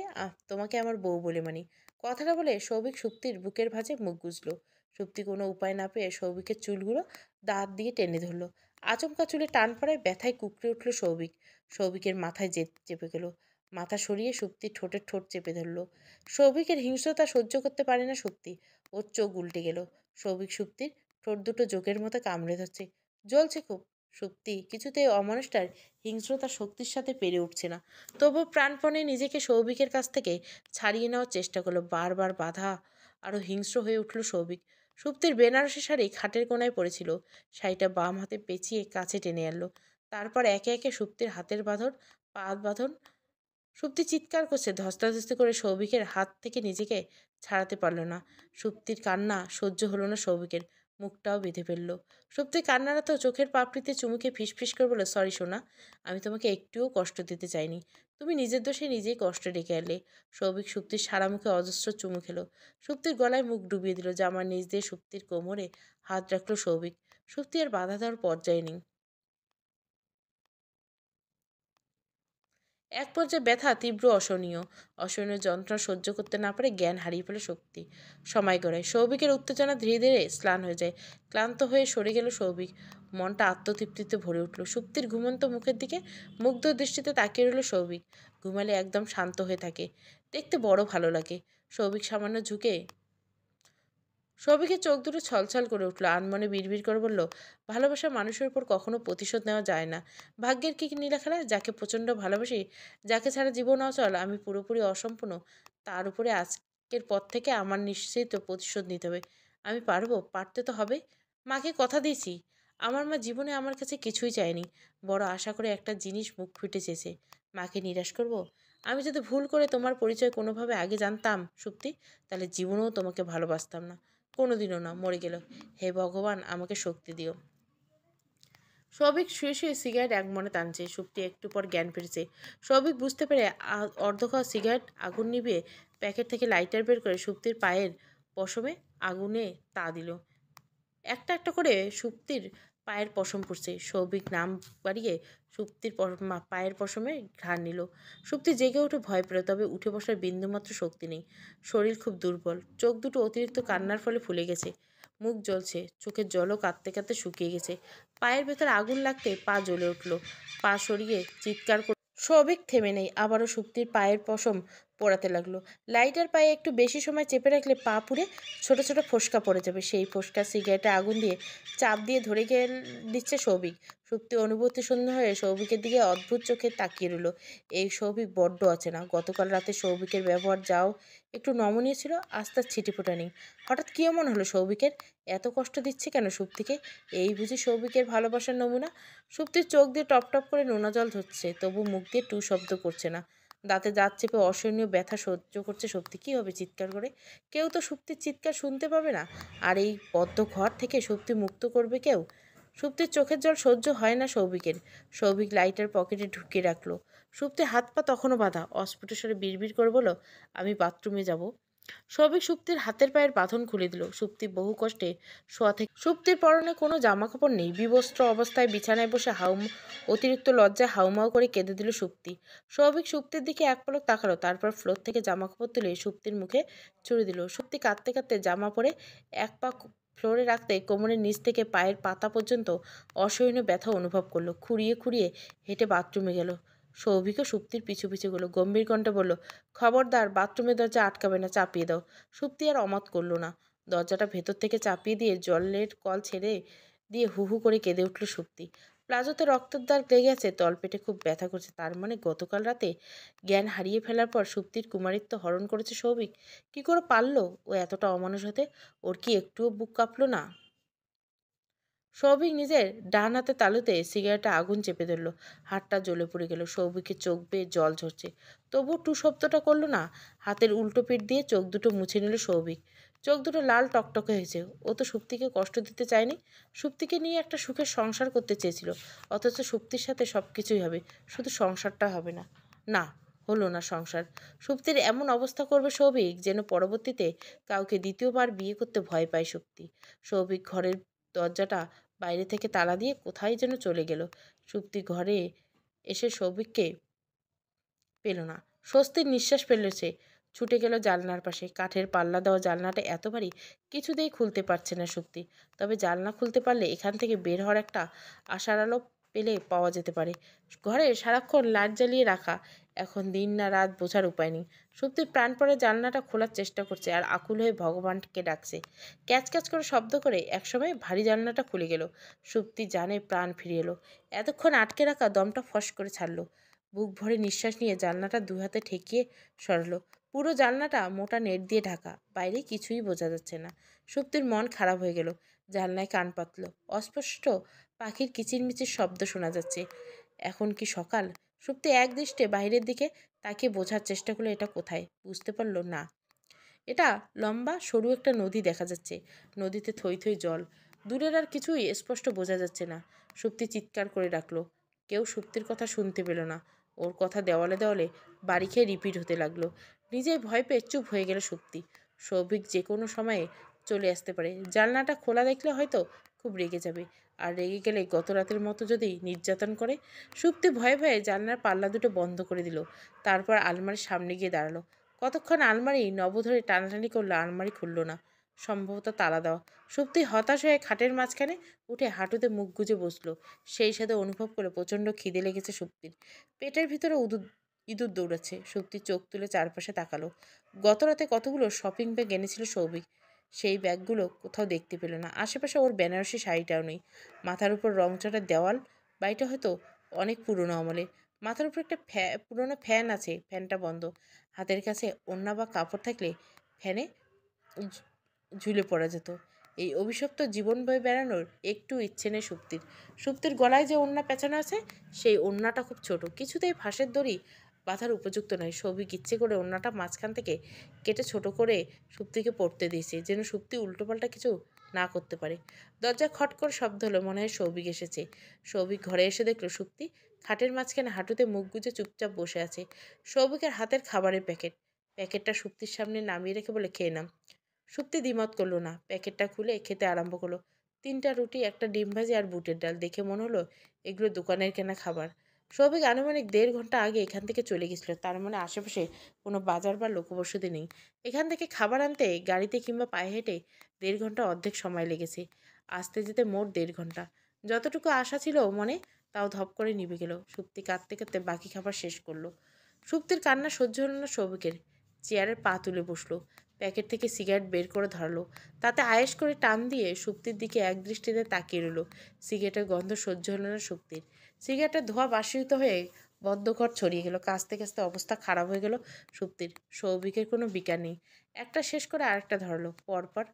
তোমাকে আমার বউ বলে মানি। কথাটা বলে সৌভিক সুপ্তির বুকের ভাঁজে মুখ গুজল। সুপ্তি কোনো উপায় না পেয়ে সৌভিকের চুলগুলো দাঁত দিয়ে টেনে ধরল। আচমকা চুলে টান পড়ায় ব্যথায় কুঁকড়ে উঠল সৌভিক। সৌভিকের মাথায় চেপে গেল। মাথা সরিয়ে সুপ্তির ঠোঁটের ঠোঁট চেপে ধরল। সৌভিকের হিংস্রতা সহ্য করতে পারে না সুপ্তি। ওর চোখ উল্টে গেল। সৌভিক সুপ্তির ঠোঁট দুটো জোকের মতো কামড়ে ধরছে। জ্বলছে খুব। সুপ্তি কিছুতেই অমানুষটার হিংস্রতা শক্তির সাথে পেরে উঠছে না। তবু প্রাণপণে নিজেকে সৌভিকের কাছ থেকে ছাড়িয়ে নেওয়ার চেষ্টা করলো। বারবার বাধা, আরও হিংস্র হয়ে উঠল সৌভিক। সুপ্তির বেনারসি শাড়ি খাটের কোনায় পড়েছিল। শাড়িটা বাম হাতে পেঁচিয়ে কাছে টেনে আনলো। তারপর একে একে সুপ্তির হাতের বাঁধন, পা বাঁধন। সুপ্তি চিৎকার করছে, ধস্তাধস্তি করে সৌভিকের হাত থেকে নিজেকে ছাড়াতে পারল না। সুপ্তির কান্না সহ্য হলো না সৌভিকের, মুখটাও বেঁধে ফেলল। সুপ্তির কান্নারা তো চোখের পাপড়িতে চুমুকে ফিসফিস করে বলল, সরি সোনা, আমি তোমাকে একটুও কষ্ট দিতে চাইনি। তুমি নিজের দোষে নিজেই কষ্ট ডেকে এলে। সৌভিক সুপ্তির সারা মুখে অজস্র চুমু খেলো। সুপ্তির গলায় মুখ ডুবিয়ে দিল। জামার নিচ দিয়ে সুপ্তির কোমরে হাত রাখলো সৌভিক। সুপ্তি আর বাধা দেওয়ার পর্যায়ে নেই। এক পর্যায়ে ব্যথা তীব্র, অসহনীয় যন্ত্রণা সহ্য করতে না পারে জ্ঞান হারিয়ে ফেলে শক্তি। সময় গড়ায়। সৌভিকের উত্তেজনা ধীরে ধীরে স্নান হয়ে যায়। ক্লান্ত হয়ে সরে গেল সৌভিক। মনটা আত্মতৃপ্তিতে ভরে উঠল। সুপ্তির ঘুমন্ত মুখের দিকে মুগ্ধ দৃষ্টিতে তাকিয়ে রইল সৌভিক। ঘুমালে একদম শান্ত হয়ে থাকে, দেখতে বড় ভালো লাগে। সৌভিক সামান্য ঝুঁকে সৌভিকের চোখ দুটো ছলছল করে উঠল। আনমনে বিড়বিড় করে বলল, ভালোবাসা মানুষের উপর কখনো প্রতিশোধ নেওয়া যায় না। ভাগ্যের কি নীলাখেলা, যাকে প্রচণ্ড ভালোবাসি, যাকে ছাড়া জীবন অচল, আমি পুরোপুরি অসম্পূর্ণ, তার উপরে আজকের পর থেকে আমার নিশ্চিত প্রতিশোধ নিতে হবে। আমি পারবো, পারতে তো হবে। মাকে কথা দিয়েছি। আমার মা জীবনে আমার কাছে কিছুই চায়নি, বড় আশা করে একটা জিনিস মুখ ফুটে চেয়েছে। মাকে নিরাশ করব? আমি যদি ভুল করে তোমার পরিচয় কোনোভাবে আগে জানতাম সুপ্তি, তাহলে জীবনেও তোমাকে ভালোবাসতাম না, কোনোদিনও না, মরে গেল। হে ভগবান, আমাকে শক্তি দিও। সৌভিক শুয়ে শুয়ে সিগারেট এক মনে টানছে। সুপ্তি একটু পর জ্ঞান ফিরেছে। সৌভিক বুঝতে পেরে অর্ধ খাওয়া সিগারেট আগুন নিভিয়ে প্যাকেট থেকে লাইটার বের করে সুপ্তির পায়ের পশমে আগুনে তা দিল। একটা একটা করে সুপ্তির পায়ের পশম পড়ছে। সৌভিক নাম বাড়িয়ে সুপ্তির পায়ের পশমে ঘ্রাণ নিল। সুপ্তি জেগে উঠে ভয় পেল, তবে উঠে বসার বিন্দুমাত্র শক্তি নেই। শরীর খুব দুর্বল। চোখ দুটো অতিরিক্ত কান্নার ফলে ফুলে গেছে। মুখ জ্বলছে, চোখের জলও কাঁদতে কাঁদতে শুকিয়ে গেছে। পায়ের ভেতর আগুন লাগতে পা জ্বলে উঠল। পা সরিয়ে চিৎকার করে সৌভিক থেমে নেই, আবারও সুপ্তির পায়ের পশম পোড়াতে লাগলো। লাইটার পায়ে একটু বেশি সময় চেপে রাখলে পা পুড়ে ছোট ছোট ফোস্কা পড়ে যাবে। সেই ফোস্কা সিগারেটে আগুন দিয়ে চাপ দিয়ে ধরে দিচ্ছে সৌভিক। সুপ্তি অনুভূতি শূন্য হয়ে সৌভিকের দিকে অদ্ভুত চোখে তাকিয়ে রইল। এই সৌভিক বড্ড অচেনা। গতকাল রাতে সৌভিকের ব্যবহার যাও একটু নমনীয় ছিল, আজ তার ছিটিফোঁটা নেই। হঠাৎ কী এমন হলো সৌভিকের? এত কষ্ট দিচ্ছে কেন সুপ্তিকে? এই বুঝি সৌভিকের ভালোবাসার নমুনা? সুপ্তির চোখ দিয়ে টপ টপ করে নোনা জল ধরছে, তবু মুখ দিয়ে টু শব্দ করছে না। দাঁতে দাঁত চেপে অসহনীয় ব্যথা সহ্য করছে সুপ্তি। কী হবে চিৎকার করে? কেউ তো সুপ্তির চিৎকার শুনতে পাবে না। আর এই বদ্ধ ঘর থেকে সুপ্তি মুক্ত করবে কেউ? সুপ্তির চোখের জল সহ্য হয় না সৌভিকের। সৌভিক লাইটার পকেটে ঢুকিয়ে রাখলো। সুপ্তির হাত পা তখনও বাঁধা। অস্ফুট স্বরে বিড়বিড় করে বলল, আমি বাথরুমে যাব। সৌভিক সুপ্তির হাতের পায়ের বাঁধন খুলে দিল। সুপ্তি বহু কষ্টে শোয়া থেকে সুপ্তির পরনে কোনো জামা কাপড় নেই। বিবস্ত্র অবস্থায় বিছানায় বসে অতিরিক্ত লজ্জায় হাউমাউ করে কেঁদে দিল সুপ্তি। সৌভিক সুপ্তির দিকে এক পলক তাকালো, তারপর ফ্লোর থেকে জামা কাপড় তুলে সুপ্তির মুখে ছুড়ে দিল। সুপ্তি কাঁদতে কাঁদতে জামা পরে এক পা ফ্লোরে রাখতে কোমরের নিচ থেকে পায়ের পাতা পর্যন্ত অসহনীয় ব্যথা অনুভব করলো। খুঁড়িয়ে খুঁড়িয়ে হেঁটে বাথরুমে গেল। সৌভিকও সুপ্তির পিছু পিছু গেল। গম্ভীর কণ্ঠে বলল, খবরদার বাথরুমের দরজা আটকাবে না, চাপিয়ে দাও। সুপ্তি আর অমত করল না। দরজাটা ভেতর থেকে চাপিয়ে দিয়ে জলের কল ছেড়ে দিয়ে হু হু করে কেঁদে উঠল সুপ্তি। প্লাজোতে রক্তের দাগ লেগে আছে, তলপেটে খুব ব্যথা করছে। তার মানে গতকাল রাতে জ্ঞান হারিয়ে ফেলার পর সুপ্তির কুমারিত্ব হরণ করেছে সৌভিক। কি করে পারল ও এতটা অমানুষ হতে? ওর কি একটুও বুক কাঁপল না? সৌভিক নিজের ডান হাতে তালুতে সিগারেটে আগুন চেপে ধরল। হাতটা জ্বলে পড়ে গেল। সৌভিকের চোখ বেয়ে জল ঝরছে, তবুও টু শব্দটা করলো না। হাতের উল্টো পিঠ দিয়ে চোখ দুটো মুছে নিল সৌভিক। চোখ দুটো লাল টকটকে হয়েছে। ও তো সুপ্তিকে কষ্ট দিতে চায়নি, সুপ্তিকে নিয়ে একটা সুখের সংসার করতে চেয়েছিল। অথচ সুপ্তির সাথে সব কিছুই হবে, শুধু সংসারটা হবে না। না, হলো না সংসার। সুপ্তির এমন অবস্থা করবে সৌভিক যেন পরবর্তীতে কাউকে দ্বিতীয়বার বিয়ে করতে ভয় পায় সুপ্তি। সৌভিক ঘরের দরজাটা বাইরে থেকে তালা দিয়ে কোথায় যেন চলে গেল। সুপ্তি ঘরে এসে সৌভিককে পেল না। স্বস্তির নিঃশ্বাস ফেলল সে। ছুটে গেল জানলার পাশে। কাঠের পাল্লা দেওয়া জানলাটা এত ভারী, কিছুতেই খুলতে পারছে না সুপ্তি। তবে জানলা খুলতে পারলে এখান থেকে বের হওয়ার একটা আশার আলো পেলে পাওয়া যেতে পারে। ঘরে সারাক্ষণ লাইট জ্বালিয়ে রাখা, এখন দিন না রাত বোঝার উপায় নেই। সুপ্তির প্রাণপণে জানলাটা খোলার চেষ্টা করছে আর আকুল হয়ে ভগবানকে ডাকছে। ক্যাচ ক্যাচ করে শব্দ করে একসময় ভারী জানলাটা খুলে গেল। সুপ্তি জানে প্রাণ ফিরে এলো। এতক্ষণ আটকে রাখা দমটা ফস করে ছাড়লো। বুক ভরে নিঃশ্বাস নিয়ে জানলাটা দুই হাতে ঠেকিয়ে সরালো। পুরো জানলাটা মোটা নেট দিয়ে ঢাকা, বাইরে কিছুই বোঝা যাচ্ছে না। সুপ্তির মন খারাপ হয়ে গেল। জানলায় কান পাতল। অস্পষ্ট পাখির কিচিরমিচির শব্দ শোনা যাচ্ছে। এখন কি সকাল? সুপ্তি একদৃষ্টে বাইরের দিকে তাকিয়ে বোঝার চেষ্টা করলো এটা কোথায়। বুঝতে পারল না। এটা লম্বা সরু একটা নদী দেখা যাচ্ছে। নদীতে থই থই জল। দূরের আর কিছুই স্পষ্ট বোঝা যাচ্ছে না। সুপ্তি চিৎকার করে ডাকলো। কেউ সুপ্তির কথা শুনতে পেল না। ওর কথা দেওয়ালে দেওয়ালে বাড়ি খেয়ে রিপিট হতে লাগলো। নিজেই ভয় পেয়ে চুপ হয়ে গেল সুপ্তি। সৌভিক যে কোনো সময়ে চলে আসতে পারে। জানলাটা খোলা দেখলে হয়তো খুব রেগে যাবে। আর রেগে গেলে গত রাতের মতো যদি নির্যাতন করে। সুপ্তি ভয়ে ভয়ে জানলার পাল্লা দুটো বন্ধ করে দিল। তারপর আলমারির সামনে গিয়ে দাঁড়ালো। কতক্ষণ আলমারি নব ধরে টানাটানি করলো, আলমারি খুলল না। সম্ভবত তালা দেওয়া। সুপ্তি হতাশ হয়ে খাটের মাঝখানে উঠে হাঁটুতে মুখ গুজে বসলো। সেই সাথে অনুভব করে প্রচণ্ড খিদে লেগেছে সুপ্তির। পেটের ভিতরে ইঁদুর দৌড়াচ্ছে। সুপ্তি চোখ তুলে চারপাশে তাকালো। গত রাতে কতগুলো শপিং ব্যাগ এনেছিল সৌভিক, সেই ব্যাগগুলো কোথাও দেখতে পেল না। আশেপাশে ওর বেনারসি শাড়িটাও নেই। মাথার উপর রংচটা দেওয়াল। বাড়িটা হয়তো অনেক পুরনো আমলে। মাথার উপর একটা পুরনো ফ্যান আছে, ফ্যানটা বন্ধ। হাতের কাছে ওড়না বা কাপড় থাকলে ফ্যানে ঝুলে পড়া যেত। এই অভিশপ্ত জীবন বয়ে বেড়ানোর একটু ইচ্ছে নেই সুপ্তির। সুপ্তির গলায় যে ওড়না পেঁচানো আছে, সেই ওড়নাটা খুব ছোট, কিছুতেই ফাঁসের দড়ি বাঁধার উপযুক্ত নয়। সৌভিক ইচ্ছে করে ওড়নাটা মাঝখান থেকে কেটে ছোট করে সুপ্তিকে পড়তে দিয়েছে, যেন সুপ্তি উল্টোপাল্টা কিছু না করতে পারে। দরজা খট করে শব্দ হলো, মনে হয় সৌভিক এসেছে। সৌভিক ঘরে এসে দেখলো সুপ্তি খাটের মাঝখানে হাঁটুতে মুখ গুজে চুপচাপ বসে আছে। সৌভিকের হাতের খাবারের প্যাকেটটা সুপ্তির সামনে নামিয়ে রেখে বলে, খেয়ে নাম। সুপ্তি দ্বিমত করলো না। প্যাকেটটা খুলে খেতে আরম্ভ করলো। 3টা রুটি, একটা ডিম ভাজি আর বুটের ডাল। দেখে মনে হলো এগুলো দোকানের কেনা খাবার। সৌভিক আনুমানিক 1.5 ঘন্টা আগে এখান থেকে চলে গেছিল। তার মানে আশেপাশে কোনো বাজার বা লোকবসতি নেই। এখান থেকে খাবার আনতে গাড়িতে কিংবা পায়ে হেঁটে 1.5 ঘন্টা অর্ধেক সময় লেগেছে। আসতে যেতে মোট 1.5 ঘন্টা। যতটুকু আশা ছিল মনে, তাও ধপ করে নিভে গেল। সুপ্তি কাঁদতে কাঁদতে বাকি খাবার শেষ করলো। সুপ্তির কান্না সহ্য হলো না সৌভিকের। চেয়ারের পা তুলে বসলো। প্যাকেট থেকে সিগারেট বের করে ধরলো। তাতে আয়েশ করে টান দিয়ে সুপ্তির দিকে একদৃষ্টিতে তাকিয়ে রইল। সিগারেটের গন্ধ সহ্য হলো না সুপ্তির। সিগারেটের ধোঁয়া বাষ্পীভূত হয়ে বদ্ধঘর ছড়িয়ে গেল। কাঁচতে কাঁচতে অবস্থা খারাপ হয়ে গেল সুপ্তির। সৌভিকের কোনো বিকার নেই। একটা শেষ করে আরেকটা ধরলো। পরপর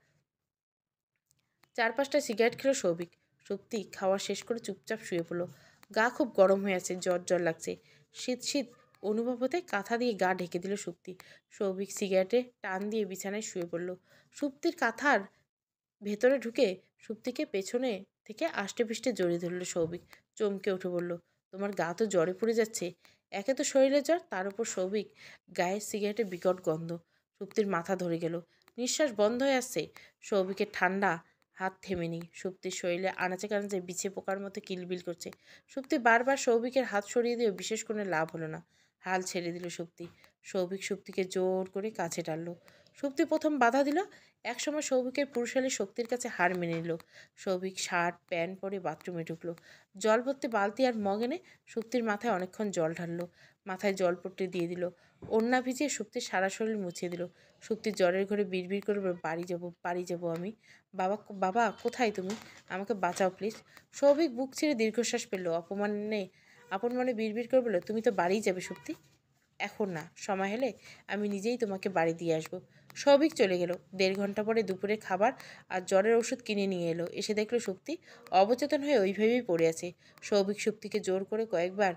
4-5টা সিগারেট খেলো সৌভিক। সুপ্তি খাওয়া শেষ করে চুপচাপ শুয়ে পড়লো। গা খুব গরম হয়ে আছে, জ্বর জ্বর লাগছে। শীত শীত অনুভব হতে কাঁথা দিয়ে গা ঢেকে দিল সুপ্তি। সৌভিক সিগারেটে টান দিয়ে বিছানায় শুয়ে পড়ল। সুপ্তির কাঁথার ভেতরে ঢুকে সুপ্তিকে পেছনে থেকে আষ্টেপৃষ্টে জড়িয়ে ধরল সৌভিক। চমকে উঠে বলল, তোমার গা তো জ্বরে পুড়ে যাচ্ছে। একে তো শরীরে জ্বর, তার উপর সৌভিক গায়ের সিগারেটের বিকট গন্ধ। সুপ্তির মাথা ধরে গেল। নিঃশ্বাস বন্ধ হয়ে আসছে। সৌভিকের ঠান্ডা হাত থেমেনি। সুপ্তির শরীরে আনাচে কানাচে বিছে পোকার মতো কিলবিল করছে। সুপ্তি বারবার সৌভিকের হাত সরিয়ে দিয়েও বিশেষ কোনো লাভ হলো না। হাল ছেড়ে দিল সুপ্তি। সৌভিক সুপ্তিকে জোর করে কাছে টানল। সুপ্তি প্রথম বাধা দিল। একসময় সৌভিকের পুরুষালী শক্তির কাছে হার মেনে নিল। সৌভিক শার্ট প্যান্ট পরে বাথরুমে ঢুকলো। জল ভর্তি বালতি আর মগ এনে সুপ্তির মাথায় অনেকক্ষণ জল ঢাললো। মাথায় জলপট্টি দিয়ে দিল। ওড়না ভিজিয়ে সুপ্তির সারা শরীর মুছিয়ে দিল। সুপ্তির জ্বরের ঘরে বিড়বিড় করে বলল, বাড়ি যাব আমি। বাবা বাবা কোথায় তুমি? আমাকে বাঁচাও প্লিজ। সৌভিক বুক ছেড়ে দীর্ঘশ্বাস ফেলল। আপন মনে বিড়বিড় করে বলল, তুমি তো বাড়িই যাবে সুপ্তি। এখন না, সময় হলে আমি নিজেই তোমাকে বাড়ি দিয়ে আসবো। সৌভিক চলে গেল। 1.5 ঘন্টা পরে দুপুরে খাবার আর জ্বরের ওষুধ কিনে নিয়ে এলো। এসে দেখলো সুপ্তি অবচেতন হয়ে ওইভাবেই পড়ে আছে। সৌভিক সুপ্তিকে জোর করে কয়েকবার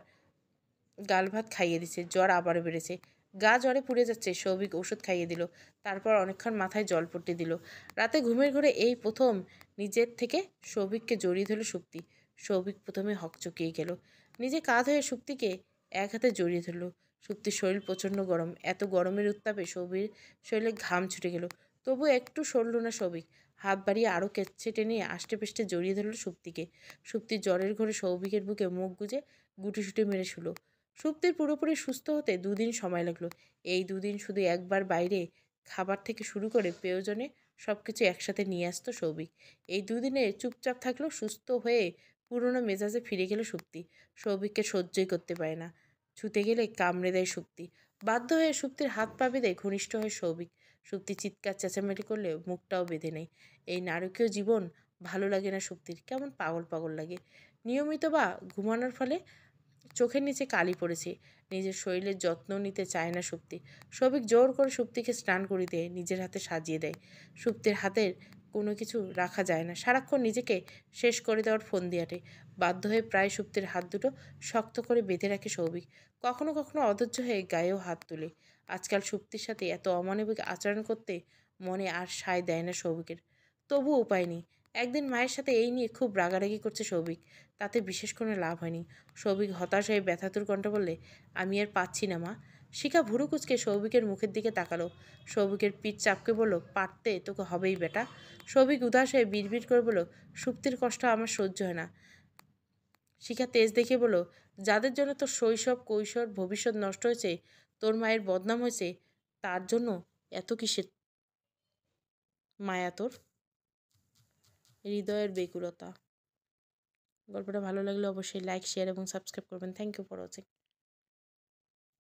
গাল ভাত খাইয়ে দিচ্ছে। জ্বর আবারও বেড়েছে। গা জ্বরে পুড়ে যাচ্ছে। সৌভিক ওষুধ খাইয়ে দিল। তারপর অনেকক্ষণ মাথায় জল পট্টি দিল। রাতে ঘুমের ঘরে এই প্রথম নিজের থেকে সৌভিককে জড়িয়ে ধরল সুপ্তি। সৌভিক প্রথমে হকচকিয়ে গেল। নিজে কাঁধ হয়ে সুপ্তিকে এক হাতে জড়িয়ে ধরল। সুপ্তির শরীর প্রচণ্ড গরম। এত গরমের উত্তাপে সৌভির শরীরে ঘাম ছুটে গেল। তবু একটু সরল না সৌভিক। হাত বাড়িয়ে আরও কেচ্ছে টেনে আষ্টে পেষ্টে জড়িয়ে ধরল সুপ্তিকে। সুপ্তির জ্বরের ঘরে সৌভিকের বুকে মুখ গুজে গুটিসুটি মেরে শুলো। সুপ্তির পুরোপুরি সুস্থ হতে 2 দিন সময় লাগলো। এই 2 দিন শুধু একবার বাইরে খাবার থেকে শুরু করে প্রয়োজনে সব কিছু একসাথে নিয়ে আসতো সৌভিক। এই 2 দিনে চুপচাপ থাকলেও সুস্থ হয়ে পুরনো মেজাজে ফিরে গেল সুপ্তি। সৌভিককে সহ্যই করতে পারে না। ছুতে গেলে কামড়ে দেয় সুপ্তি। বাধ্য হয়ে সুপ্তির হাত পা বেঁধে ঘনিষ্ঠ হয় সৌভিক। সুপ্তি চিৎকার চেঁচামেচি করলে মুখটাও বেঁধে নেয়। এই নারকীয় জীবন ভালো লাগে না সুপ্তির। কেমন পাগল পাগল লাগে। নিয়মিত বা ঘুমানোর ফলে চোখের নিচে কালি পড়েছে। নিজের শরীরের যত্ন নিতে চায় না সুপ্তি। সৌভিক জোর করে সুপ্তিকে স্নান করিয়ে নিজের হাতে সাজিয়ে দেয়। সুপ্তির হাতের কোনো কিছু রাখা যায় না। সারাক্ষণ নিজেকে শেষ করে দেওয়ার ফন্দিয়াটে। বাধ্য হয়ে প্রায় সুপ্তির হাত দুটো শক্ত করে বেঁধে রাখে সৌভিক। কখনো কখনো অধৈর্য হয়ে গায়েও হাত তুলে। আজকাল সুপ্তির সাথে এত অমানবিক আচরণ করতে মনে আর সায় দেয় না সৌভিকের। তবুও উপায় নেই। একদিন মায়ের সাথে এই নিয়ে খুব রাগারাগি করছে সৌভিক। তাতে বিশেষ কোনো লাভ হয়নি। সৌভিক হতাশ হয়ে ব্যথাতুর কণ্ঠে বললে, আমি আর পাচ্ছি না মা। শিখা ভুরু কুচকে সৌভিকের মুখের দিকে তাকালো। সৌভিকের পিঠ চাপকে বলল, পারতে তোকে হবেই বেটা। সৌভিক উদাস হয়ে বিড়বিড় করে বলল, সুপ্তির কষ্ট আমার সহ্য হয় না। শিখা তেজ দেখে বলল, যাদের জন্য তোর শৈশব কৈশোর ভবিষ্যৎ নষ্ট হয়েছে, তোর মায়ের বদনাম হয়েছে, তার জন্য এত কিসের মায়া তোর? হৃদয়ের বেকুলতা। গল্পটা ভালো লাগলে অবশ্যই লাইক শেয়ার এবং সাবস্ক্রাইব করবেন। Thank you for watching.